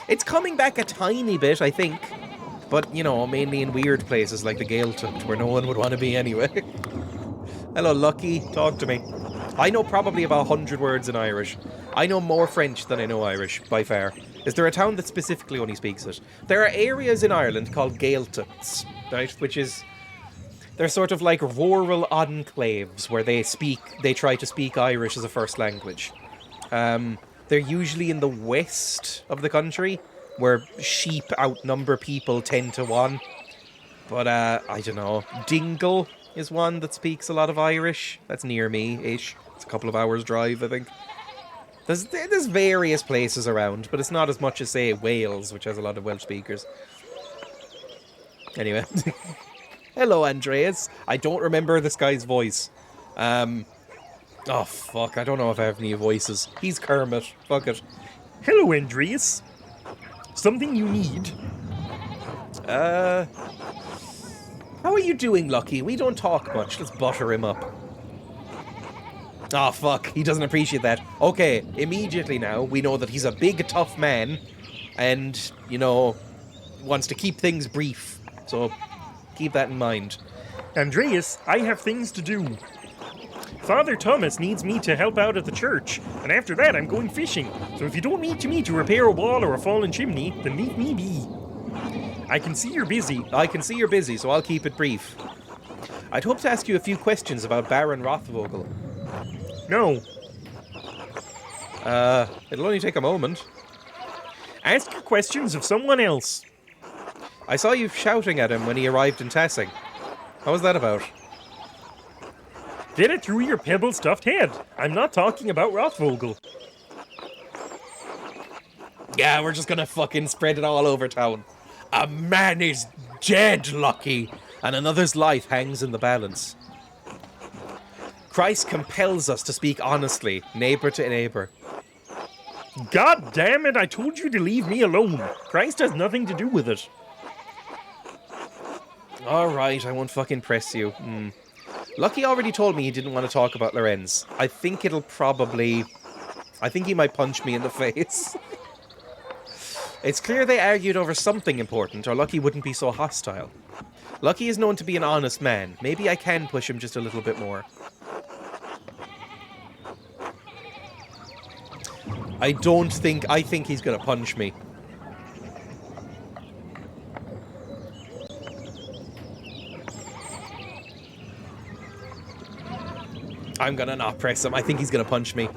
It's coming back a tiny bit, I think. But, you know, mainly in weird places like the Gaeltacht, where no one would want to be anyway. Hello, Lucky. Talk to me. I know probably about 100 words in Irish. I know more French than I know Irish, by far. Is there a town that specifically only speaks it? There are areas in Ireland called Gaeltachts, right? Which is... They're sort of like rural enclaves where they try to speak Irish as a first language. They're usually in the west of the country, where sheep outnumber people 10 to 1. But, I don't know. Dingle is one that speaks a lot of Irish. That's near me-ish. It's a couple of hours drive, I think. There's various places around, but it's not as much as, say, Wales, which has a lot of Welsh speakers. Anyway. Hello, Andreas. I don't remember this guy's voice. Oh, fuck. I don't know if I have any voices. He's Kermit. Fuck it. Hello, Andreas. Something you need? How are you doing, Lucky? We don't talk much. Let's butter him up. Oh, fuck. He doesn't appreciate that. Okay, immediately now, we know that he's a big, tough man and, you know, wants to keep things brief. So, keep that in mind. Andreas, I have things to do. Father Thomas needs me to help out at the church, and after that I'm going fishing. So if you don't need me to repair a wall or a fallen chimney, then leave me be. I can see you're busy. I can see you're busy, so I'll keep it brief. I'd hope to ask you a few questions about Baron Rothvogel. No. It'll only take a moment. Ask your questions of someone else. I saw you shouting at him when he arrived in Tassing. How was that about? Get it through your pebble-stuffed head. I'm not talking about Rothvogel. Yeah, we're just gonna fucking spread it all over town. A man is dead, Lucky, and another's life hangs in the balance. Christ compels us to speak honestly, neighbour to neighbour. God damn it, I told you to leave me alone. Christ has nothing to do with it. Alright, I won't fucking press you. Lucky already told me he didn't want to talk about Lorenz. I think he might punch me in the face. It's clear they argued over something important, or Lucky wouldn't be so hostile. Lucky is known to be an honest man. Maybe I can push him just a little bit more. I think he's gonna punch me. I'm gonna not press him. I think he's gonna punch me.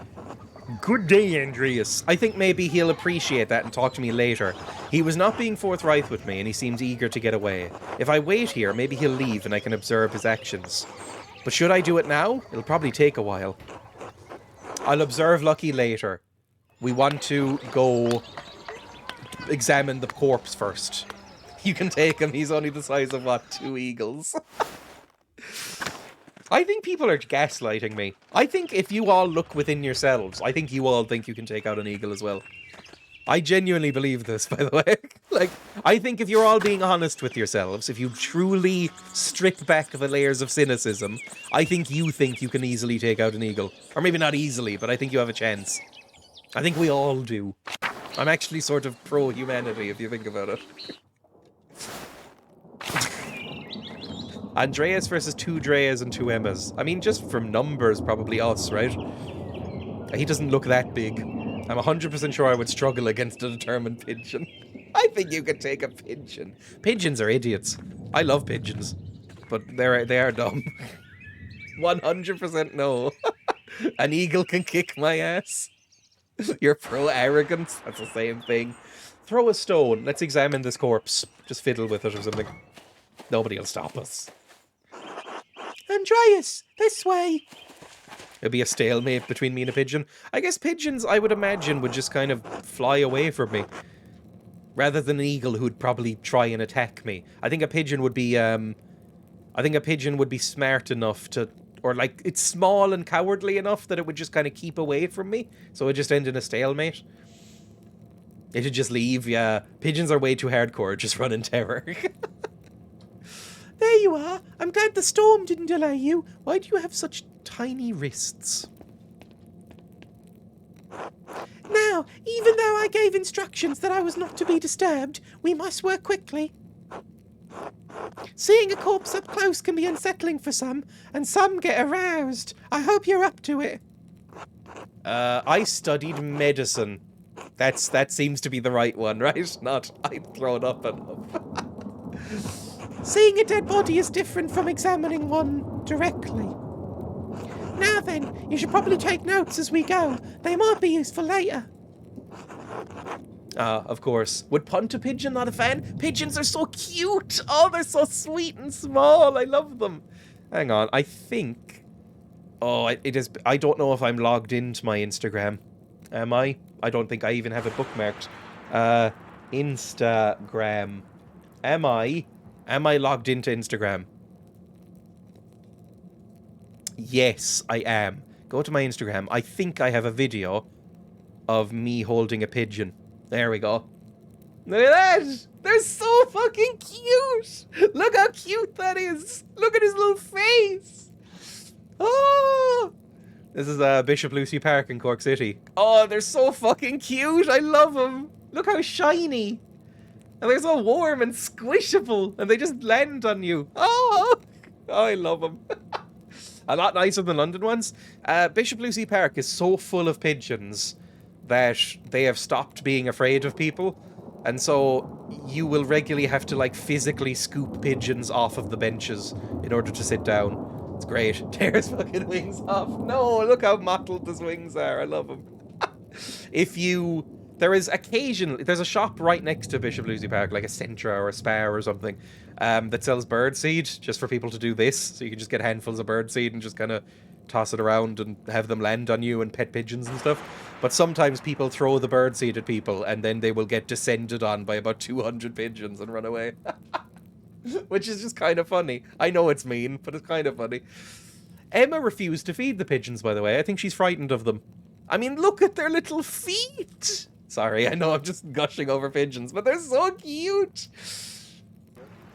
Good day, Andreas. I think maybe he'll appreciate that and talk to me later. He was not being forthright with me and he seems eager to get away. If I wait here, maybe he'll leave and I can observe his actions. But should I do it now? It'll probably take a while. I'll observe Lucky later. We want to go examine the corpse first. You can take him. He's only the size of, what, 2 eagles? I think people are gaslighting me. I think if you all look within yourselves, I think you all think you can take out an eagle as well. I genuinely believe this, by the way. Like, I think if you're all being honest with yourselves, if you truly strip back the layers of cynicism, I think you can easily take out an eagle. Or maybe not easily, but I think you have a chance. I think we all do. I'm actually sort of pro-humanity, if you think about it. Andreas versus 2 Dreyas and 2 Emmas. I mean, just from numbers, probably us, right? He doesn't look that big. I'm 100% sure I would struggle against a determined pigeon. I think you could take a pigeon. Pigeons are idiots. I love pigeons. But they are dumb. 100% no. An eagle can kick my ass. You're pro-arrogance. That's the same thing. Throw a stone. Let's examine this corpse. Just fiddle with it or something. Nobody will stop us. Andreas, this way. It'd be a stalemate between me and a pigeon. I guess pigeons, I would imagine, would just kind of fly away from me. Rather than an eagle who'd probably try and attack me. I think a pigeon would be, smart enough to... Or, like, it's small and cowardly enough that it would just kind of keep away from me. So it would just end in a stalemate. It'd just leave, yeah. Pigeons are way too hardcore, just run in terror. There you are. I'm glad the storm didn't delay you. Why do you have such tiny wrists? Now, even though I gave instructions that I was not to be disturbed, we must work quickly. Seeing a corpse up close can be unsettling for some, and some get aroused. I hope you're up to it. I studied medicine. That seems to be the right one, right? Not I'd thrown up enough. Seeing a dead body is different from examining one directly. Now then, you should probably take notes as we go. They might be useful later. Of course. Would punt a pigeon, not a fan? Pigeons are so cute! Oh, they're so sweet and small. I love them. Hang on, I think... Oh, it is... I don't know if I'm logged into my Instagram. Am I? I don't think I even have it bookmarked. Instagram. Am I? Am I logged into Instagram? Yes, I am. Go to my Instagram. I think I have a video of me holding a pigeon. There we go. Look at that! They're so fucking cute! Look how cute that is! Look at his little face! Oh! This is Bishop Lucy Park in Cork City. Oh, they're so fucking cute! I love them! Look how shiny! And they're so warm and squishable! And they just land on you. Oh! I love them. A lot nicer than London ones. Bishop Lucy Park is so full of pigeons that they have stopped being afraid of people. And so you will regularly have to like physically scoop pigeons off of the benches in order to sit down. It's great. Tear his fucking wings off. No, look how mottled his wings are. I love them. There's a shop right next to Bishop Lucy Park, like a Centra or a Spar or something, that sells birdseed just for people to do this. So you can just get handfuls of birdseed and just kind of toss it around and have them land on you and pet pigeons and stuff. But sometimes people throw the birdseed at people and then they will get descended on by about 200 pigeons and run away. Which is just kind of funny. I know it's mean, but it's kind of funny. Emma refused to feed the pigeons, by the way. I think she's frightened of them. I mean, look at their little feet! Sorry, I know I'm just gushing over pigeons, but they're so cute!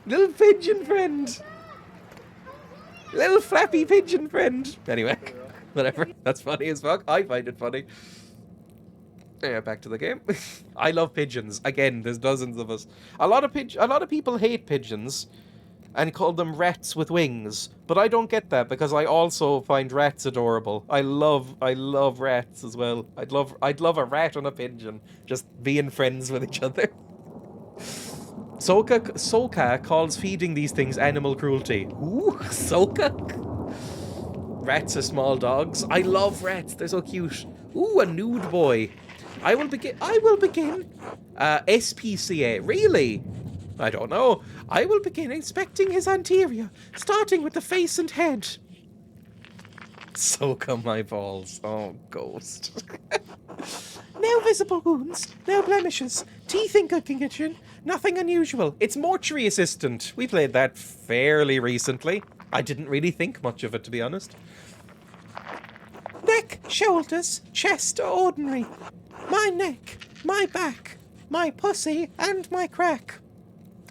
Little pigeon friend! Little flappy pigeon friend! Anyway, whatever. That's funny as fuck. I find it funny. Yeah, back to the game. I love pigeons. Again, there's dozens of us. A lot of people hate pigeons and call them rats with wings, but I don't get that because I also find rats adorable. I love rats as well. I'd love a rat and a pigeon just being friends with each other. Soka calls feeding these things animal cruelty. Ooh, Soka. Rats are small dogs. I love rats. They're so cute. Ooh, a nude boy. I will begin. SPCA. Really? I don't know. I will begin inspecting his anterior, starting with the face and head. Soak my balls. Oh, ghost. No visible wounds, no blemishes, teeth in good condition, nothing unusual. It's Mortuary Assistant. We played that fairly recently. I didn't really think much of it, to be honest. Neck, shoulders, chest are ordinary. My neck, my back, my pussy, and my crack.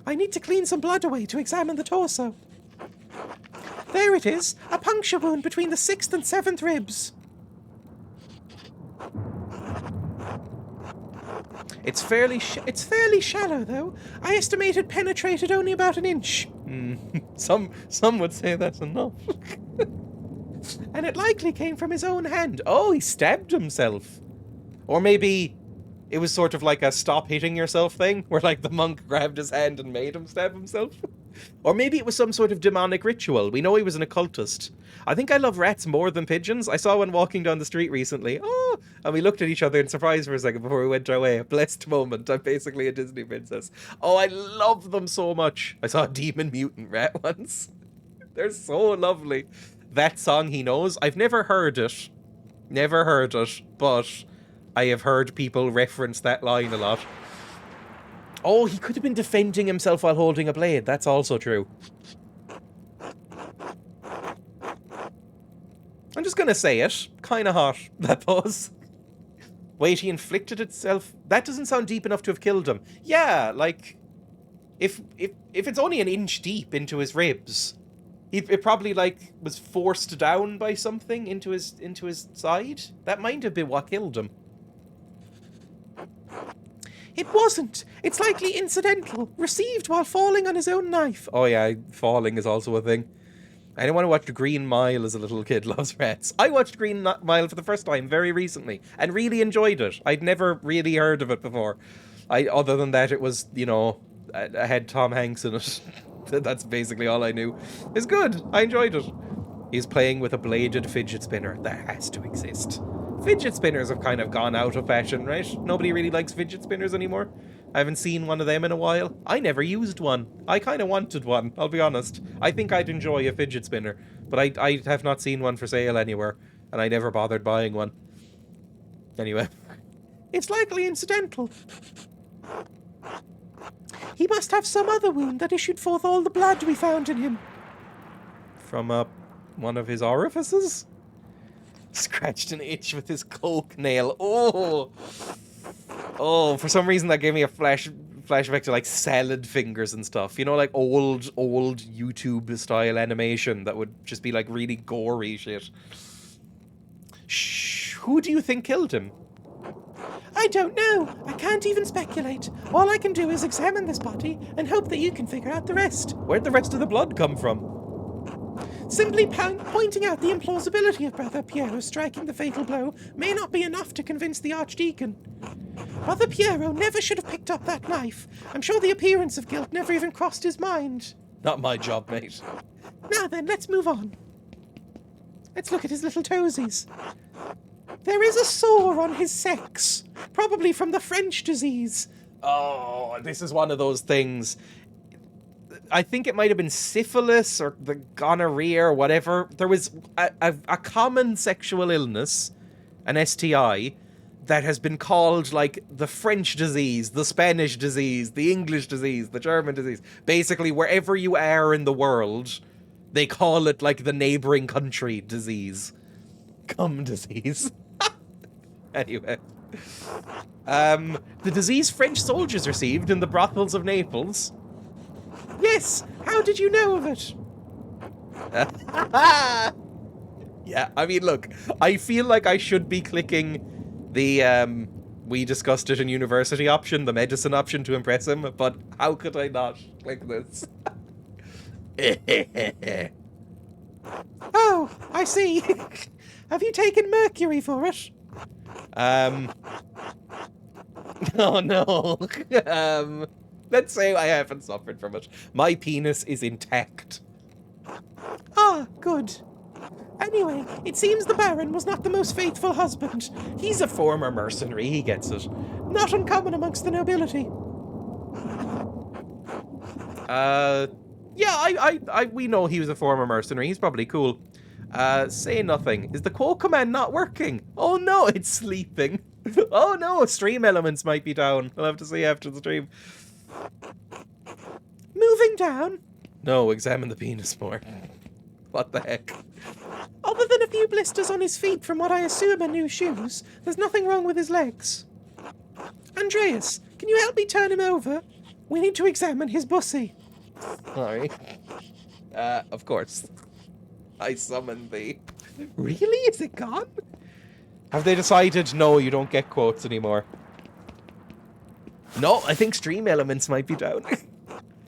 I need to clean some blood away to examine the torso. There it is, a puncture wound between the 6th and 7th ribs. It's fairly shallow, though. I estimate it penetrated only about an inch. Some would say that's enough. And it likely came from his own hand. Oh, he stabbed himself. Or maybe it was sort of like a stop hitting yourself thing, where like the monk grabbed his hand and made him stab himself. Or maybe it was some sort of demonic ritual. We know he was an occultist. I think I love rats more than pigeons. I saw one walking down the street recently. Oh, and we looked at each other in surprise for a second before we went our way. A blessed moment. I'm basically a Disney princess. Oh, I love them so much. I saw a demon mutant rat once. They're so lovely. That song he knows, I've never heard it. Never heard it, but I have heard people reference that line a lot. Oh, he could have been defending himself while holding a blade. That's also true. I'm just gonna say it. Kinda hot, that pose. Wait, he inflicted itself? That doesn't sound deep enough to have killed him. Yeah, like... If it's only an inch deep into his ribs, it probably, like, was forced down by something into his side. That might have been what killed him. It wasn't. It's likely incidental. Received while falling on his own knife. Oh yeah, falling is also a thing. Anyone who watched Green Mile as a little kid loves rats. I watched Green Mile for the first time very recently and really enjoyed it. I'd never really heard of it before. Other than that, it was, you know, I had Tom Hanks in it. That's basically all I knew. It's good. I enjoyed it. He's playing with a bladed fidget spinner. That has to exist. Fidget spinners have kind of gone out of fashion, right? Nobody really likes fidget spinners anymore. I haven't seen one of them in a while. I never used one. I kind of wanted one, I'll be honest. I think I'd enjoy a fidget spinner, but I have not seen one for sale anywhere, and I never bothered buying one. Anyway. It's likely incidental. He must have some other wound that issued forth all the blood we found in him. From one of his orifices? Scratched an itch with his coke nail. Oh, for some reason that gave me a flashback to like salad fingers and stuff. You know, like old YouTube style animation that would just be like really gory shit. Shh, who do you think killed him? I don't know. I can't even speculate. All I can do is examine this body and hope that you can figure out the rest. Where'd the rest of the blood come from? Simply pointing out the implausibility of Brother Piero striking the fatal blow may not be enough to convince the Archdeacon. Brother Piero never should have picked up that knife. I'm sure the appearance of guilt never even crossed his mind. Not my job, mate. Now then, let's move on. Let's look at his little toesies. There is a sore on his sex, probably from the French disease. Oh, this is one of those things. I think it might have been syphilis or the gonorrhea or whatever. There was a common sexual illness, an STI, that has been called like the French disease, the Spanish disease, the English disease, the German disease. Basically, wherever you are in the world, they call it like the neighboring country disease. Cum disease. Anyway. The disease French soldiers received in the brothels of Naples. Yes, how did you know of it? Yeah, I mean, look, I feel like I should be clicking the, we discussed it in university option, the medicine option to impress him, but how could I not click this? Oh, I see. Have you taken mercury for it? Oh no. Let's say I haven't suffered from it. My penis is intact. Ah, good. Anyway, it seems the Baron was not the most faithful husband. He's a former mercenary, he gets it. Not uncommon amongst the nobility. Yeah, we know he was a former mercenary. He's probably cool. Say nothing. Is the quote command not working? Oh no, it's sleeping. Oh no, stream elements might be down. We'll have to see after the stream. Moving down. No, examine the penis more. What the heck? Other than a few blisters on his feet from what I assume are new shoes, there's nothing wrong with his legs. Andreas, can you help me turn him over? We need to examine his bussy. Sorry. Of course. I summoned thee. Really? Is it gone? Have they decided, no, you don't get quotes anymore? No, I think stream elements might be down.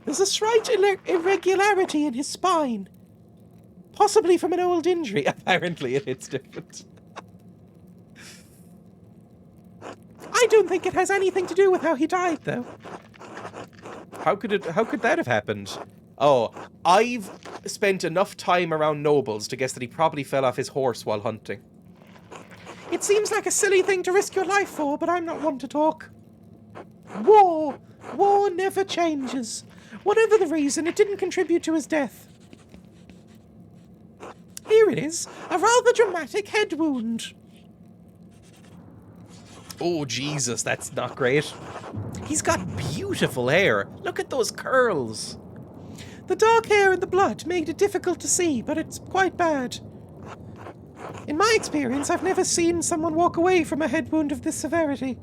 There's a slight irregularity in his spine. Possibly from an old injury. Apparently it hits different. I don't think it has anything to do with how he died, though. How could that have happened? Oh, I've spent enough time around nobles to guess that he probably fell off his horse while hunting. It seems like a silly thing to risk your life for, but I'm not one to talk. War! War never changes. Whatever the reason, it didn't contribute to his death. Here it is, a rather dramatic head wound. Oh, Jesus, that's not great. He's got beautiful hair. Look at those curls. The dark hair and the blood made it difficult to see, but it's quite bad. In my experience, I've never seen someone walk away from a head wound of this severity.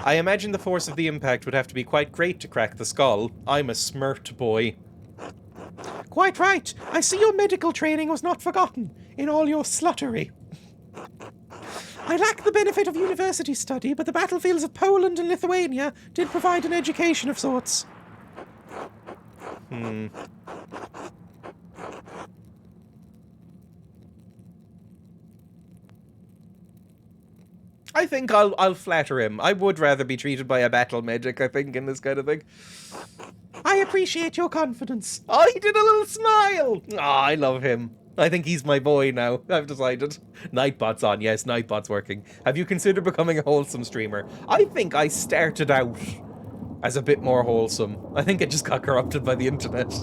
I imagine the force of the impact would have to be quite great to crack the skull. I'm a smirt boy. Quite right. I see your medical training was not forgotten in all your sluttery. I lack the benefit of university study, but the battlefields of Poland and Lithuania did provide an education of sorts. I think I'll flatter him. I would rather be treated by a battle medic, I think, in this kind of thing. I appreciate your confidence. Oh, he did a little smile. Oh, I love him. I think he's my boy now. I've decided. Nightbot's on. Yes, Nightbot's working. Have you considered becoming a wholesome streamer? I think I started out as a bit more wholesome. I think it just got corrupted by the internet.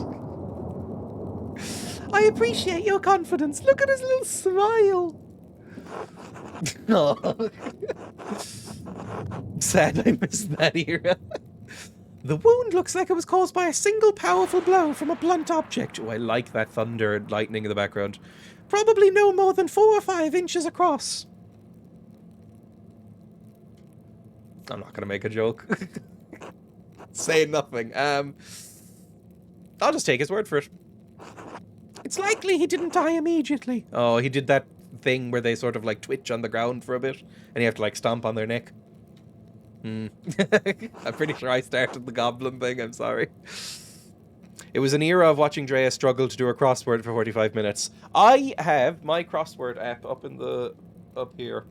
I appreciate your confidence. Look at his little smile. Oh. Sad I missed that era. The wound looks like it was caused by a single powerful blow from a blunt object. Oh, I like that thunder and lightning in the background. Probably no more than 4 or 5 inches across. I'm not going to make a joke. Say nothing. I'll just take his word for it. It's likely he didn't die immediately. Oh, he did that thing where they sort of like twitch on the ground for a bit and you have to like stomp on their neck. I'm pretty sure I started the goblin thing, I'm sorry. It was an era of watching Dreya struggle to do a crossword for 45 minutes. I have my crossword app up here.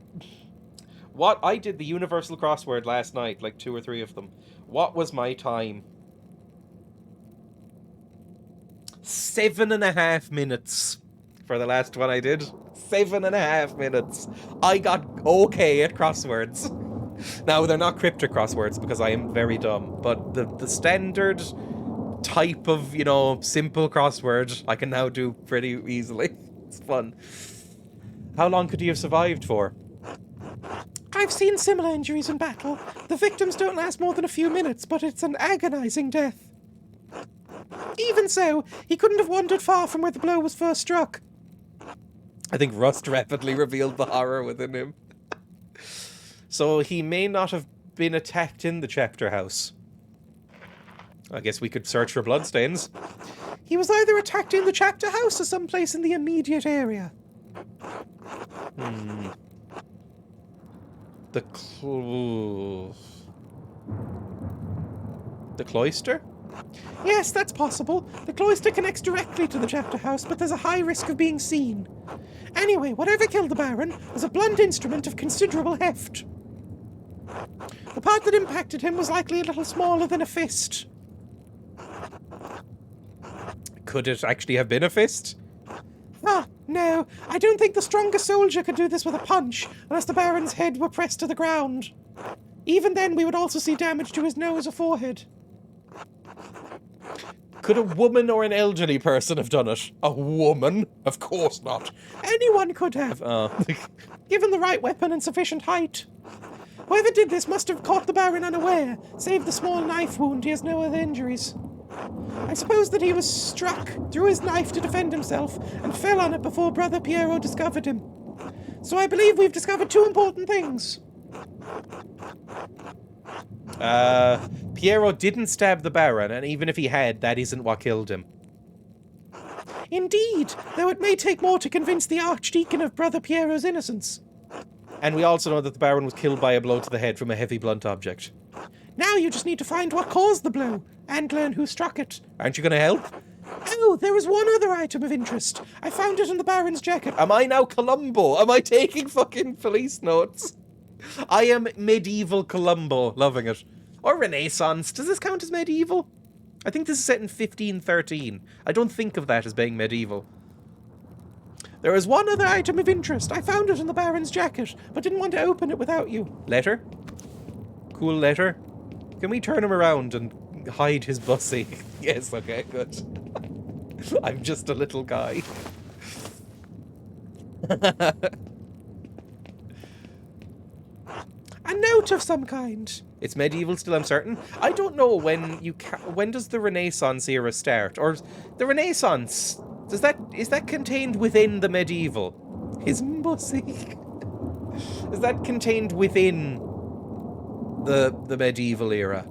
I did the universal crossword last night, like 2 or 3 of them. What was my time? 7.5 minutes for the last one I did. 7.5 minutes. I got okay at crosswords. Now, they're not cryptic crosswords because I am very dumb, but the standard type of, you know, simple crossword I can now do pretty easily. It's fun. How long could you have survived for? I've seen similar injuries in battle. The victims don't last more than a few minutes, but it's an agonizing death. Even so, he couldn't have wandered far from where the blow was first struck. I think Rust rapidly revealed the horror within him. So he may not have been attacked in the chapter house. I guess we could search for bloodstains. He was either attacked in the chapter house or someplace in the immediate area. The cloister? Yes, that's possible. The cloister connects directly to the chapter house, but there's a high risk of being seen. Anyway, whatever killed the Baron was a blunt instrument of considerable heft. The part that impacted him was likely a little smaller than a fist. Could it actually have been a fist? Ah, no. I don't think the strongest soldier could do this with a punch, unless the Baron's head were pressed to the ground. Even then, we would also see damage to his nose or forehead. Could a woman or an elderly person have done it? A woman? Of course not. Anyone could have, given the right weapon and sufficient height. Whoever did this must have caught the Baron unaware, save the small knife wound. He has no other injuries. I suppose that he was struck, drew his knife to defend himself, and fell on it before Brother Piero discovered him. So I believe we've discovered 2 important things. Piero didn't stab the Baron, and even if he had, that isn't what killed him. Indeed, though it may take more to convince the Archdeacon of Brother Piero's innocence. And we also know that the Baron was killed by a blow to the head from a heavy blunt object. Now you just need to find what caused the blow, and learn who struck it. Aren't you going to help? Oh, there was one other item of interest. I found it in the Baron's jacket. Am I now Columbo? Am I taking fucking police notes? I am medieval Columbo, loving it. Or Renaissance. Does this count as medieval? I think this is set in 1513. I don't think of that as being medieval. There is one other item of interest. I found it in the Baron's jacket, but didn't want to open it without you. Letter? Cool letter. Can we turn him around and hide his bussy? Yes, okay, good. I'm just a little guy. A note of some kind. It's medieval still, I'm certain. I don't know when when does the Renaissance era start? Or the Renaissance, is that contained within the medieval? His bussy. Is that contained within the medieval era?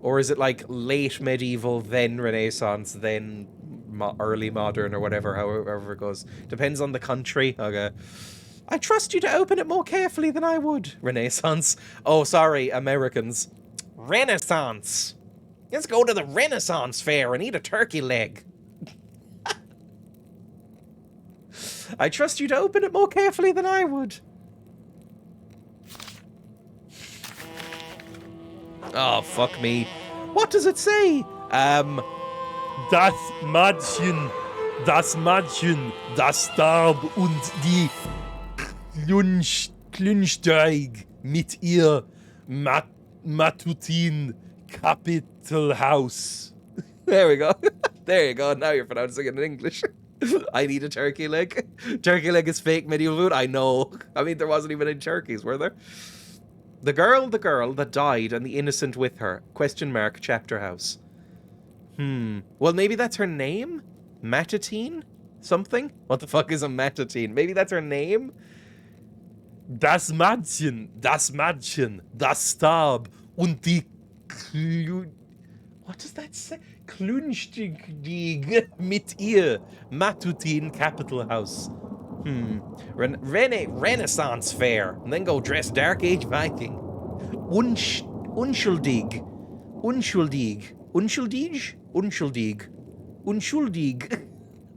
Or is it like late medieval, then Renaissance, then early modern, or whatever, however it goes? Depends on the country. Okay. I trust you to open it more carefully than I would. Renaissance. Oh, sorry, Americans. Renaissance. Let's go to the Renaissance fair and eat a turkey leg. I trust you to open it more carefully than I would. Oh, fuck me. What does it say? Das Mädchen, das starb und die Klünsteig mit ihr Matutin Capital House. There we go. There you go. Now you're pronouncing it in English. I need a turkey leg. Turkey leg is fake medieval food. I know. I mean, there wasn't even any turkeys, were there? The girl that died and the innocent with her. ? Chapter house. Well, maybe that's her name? Matatine? Something? What the fuck is a Matatine? Maybe that's her name? Das Mädchen, das starb und die What does that say? Klünstig mit ihr. Matutin Capital House. Renaissance fair. And then go dress Dark Age Viking. Unschuldig.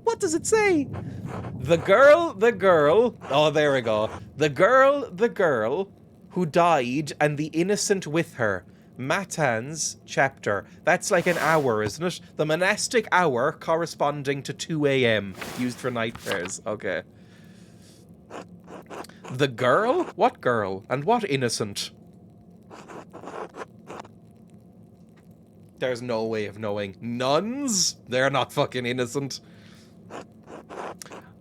What does it say? The girl. Oh, there we go. The girl who died and the innocent with her. Matins chapter. That's like an hour, isn't it? The monastic hour corresponding to 2 a.m. used for night prayers. Okay. The girl? What girl? And what innocent? There's no way of knowing. Nuns? They're not fucking innocent.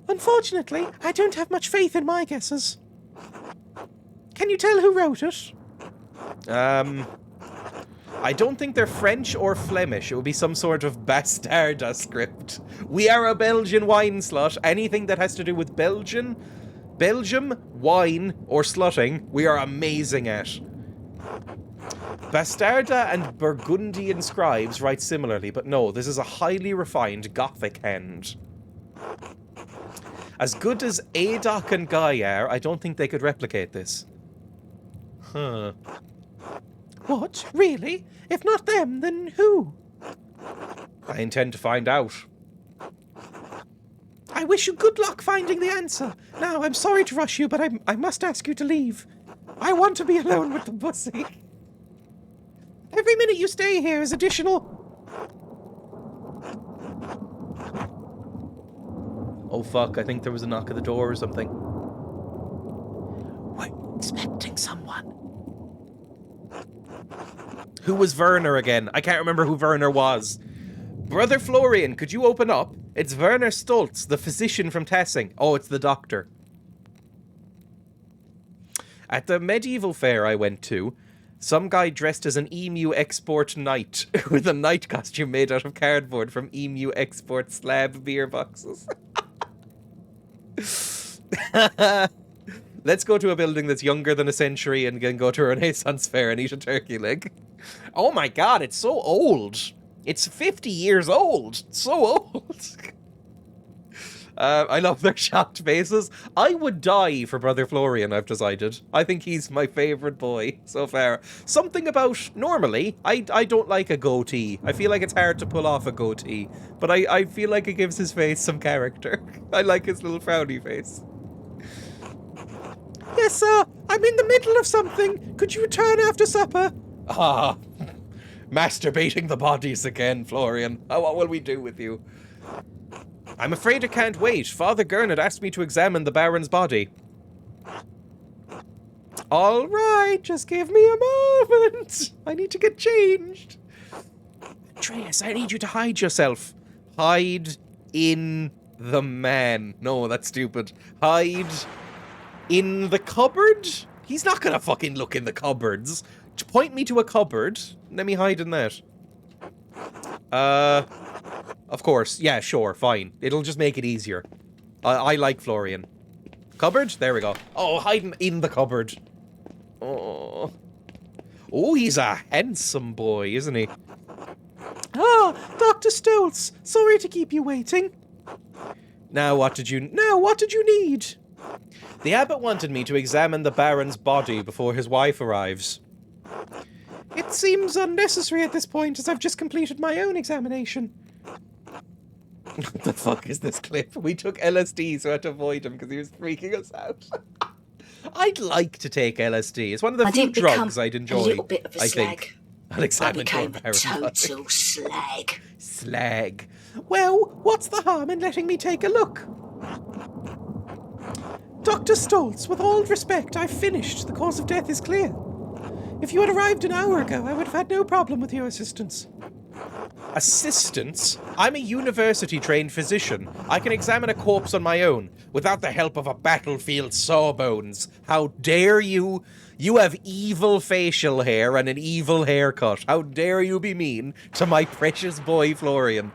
Unfortunately, I don't have much faith in my guesses. Can you tell who wrote it? I don't think they're French or Flemish. It would be some sort of Bastarda script. We are a Belgian wine slut. Anything that has to do with Belgium, wine, or slutting, we are amazing at. Bastarda and Burgundian scribes write similarly, but no, this is a highly refined Gothic hand. As good as Adoc and Guy are, I don't think they could replicate this. Huh. What? Really? If not them, then who? I intend to find out. I wish you good luck finding the answer. Now, I'm sorry to rush you, but I must ask you to leave. I want to be alone with the pussy. Every minute you stay here is additional... Oh fuck, I think there was a knock at the door or something. We're expecting someone. Who was Werner again? I can't remember who Werner was. Brother Florian, could you open up? It's Werner Stoltz, the physician from Tessing. Oh, it's the doctor. At the medieval fair I went to, some guy dressed as an emu export knight with a knight costume made out of cardboard from emu export slab beer boxes. Let's go to a building that's younger than a century and then go to a Renaissance fair and eat a turkey leg. Oh my god, it's so old. It's 50 years old. It's so old. I love their shocked faces. I would die for Brother Florian, I've decided. I think he's my favourite boy so far. Something about, normally, I don't like a goatee. I feel like it's hard to pull off a goatee. But I feel like it gives his face some character. I like his little frowny face. Yes, sir. I'm in the middle of something. Could you return after supper? Ah, masturbating the bodies again, Florian. Oh, what will we do with you? I'm afraid I can't wait. Father Gernot asked me to examine the Baron's body. All right, just give me a moment. I need to get changed. Andreas, I need you to hide yourself. Hide in the man. No, that's stupid. Hide in the cupboard? He's not gonna fucking look in the cupboards. Point me to a cupboard. Let me hide in that. Of course. Yeah, sure, fine. It'll just make it easier. I like Florian. Cupboard? There we go. Oh, hide him in the cupboard. Oh. Oh, he's a handsome boy, isn't he? Ah, Dr. Stoltz. Sorry to keep you waiting. Now what did you need? The abbot wanted me to examine the Baron's body before his wife arrives. It seems unnecessary at this point, as I've just completed my own examination. What the fuck is this clip? We took LSD, so I had to avoid him because he was freaking us out. I'd like to take LSD. It's one of the few drugs I'd enjoy. A little bit of a I slag. think. I'll I examine your became a barren body. total slag. Slag. Well, what's the harm in letting me take a look? Dr. Stoltz, with all respect, I've finished. The cause of death is clear. If you had arrived an hour ago, I would have had no problem with your assistance. Assistance? I'm a university-trained physician. I can examine a corpse on my own, without the help of a battlefield sawbones. How dare you? You have evil facial hair and an evil haircut. How dare you be mean to my precious boy Florian?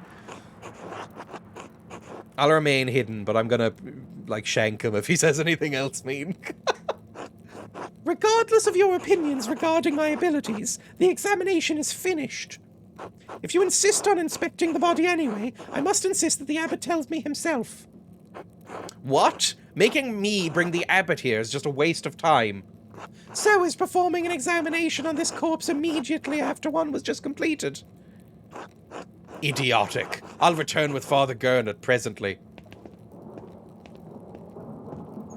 I'll remain hidden, but I'm gonna, like, shank him if he says anything else mean. Regardless of your opinions regarding my abilities, the examination is finished. If you insist on inspecting the body anyway, I must insist that the abbot tells me himself. What? Making me bring the abbot here is just a waste of time. So is performing an examination on this corpse immediately after one was just completed. Idiotic. I'll return with Father Gernot presently.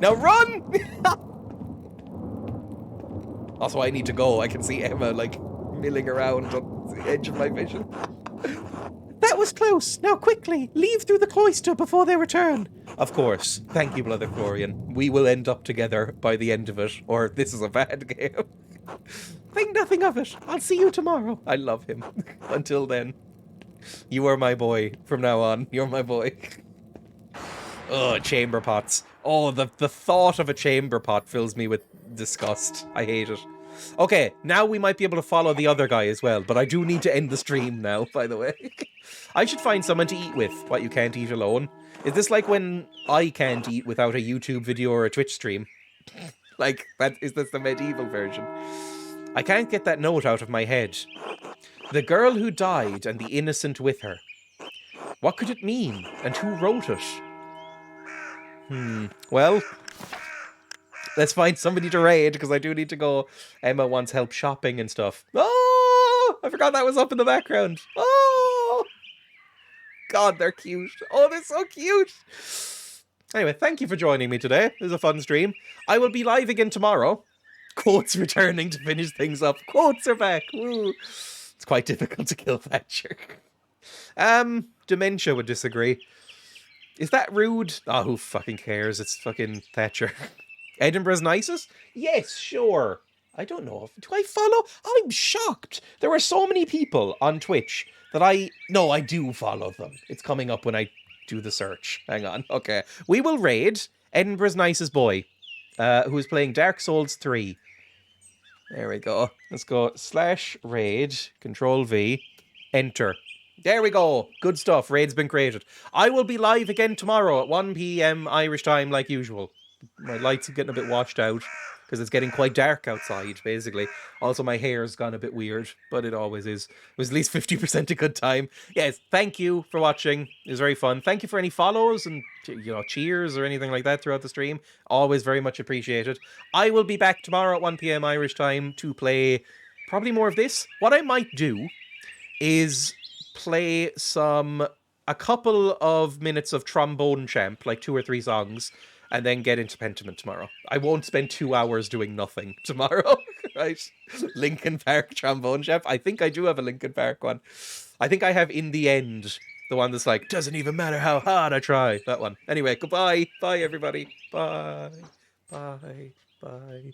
Now run! Also, I need to go. I can see Emma, like, milling around on the edge of my vision. That was close. Now quickly, leave through the cloister before they return. Of course. Thank you, Brother Florian. We will end up together by the end of it, or this is a bad game. Think nothing of it. I'll see you tomorrow. I love him. Until then, you are my boy. From now on, you're my boy. Oh, chamber pots. Oh, the thought of a chamber pot fills me with disgust. I hate it. Okay, now we might be able to follow the other guy as well, but I do need to end the stream now, by the way. I should find someone to eat with, what you can't eat alone. Is this like when I can't eat without a YouTube video or a Twitch stream? Like, is this the medieval version? I can't get that note out of my head. The girl who died and the innocent with her. What could it mean? And who wrote it? Well, let's find somebody to raid, because I do need to go. Emma wants help shopping and stuff. Oh! I forgot that was up in the background. Oh! God, they're cute. Oh, they're so cute. Anyway, thank you for joining me today. It was a fun stream. I will be live again tomorrow. Quotes returning to finish things up. Quotes are back. Woo. It's quite difficult to kill Thatcher. Dementia would disagree. Is that rude? Oh, who fucking cares? It's fucking Thatcher. Edinburgh's nicest? Yes, sure. I don't know. Do I follow? I'm shocked. There are so many people on Twitch that No, I do follow them. It's coming up when I do the search. Hang on. Okay. We will raid Edinburgh's nicest boy, who is playing Dark Souls 3. There we go. Let's go /raid, Control V, enter. There we go. Good stuff. Raid's been created. I will be live again tomorrow at 1 p.m. Irish time like usual. My lights are getting a bit washed out because it's getting quite dark outside, basically. Also, my hair's gone a bit weird, but it always is. It was at least 50% a good time. Yes, thank you for watching. It was very fun. Thank you for any follows and, cheers or anything like that throughout the stream. Always very much appreciated. I will be back tomorrow at 1 p.m. Irish time to play probably more of this. What I might do is play a couple of minutes of Trombone Champ, like 2 or 3 songs, and then get into Pentiment tomorrow. I won't spend 2 hours doing nothing tomorrow, right? Linkin Park Trombone Champ. I think I do have a Linkin Park one. I think I have In the End, the one that's like, doesn't even matter how hard I try. That one. Anyway, goodbye. Bye, everybody. Bye. Bye. Bye.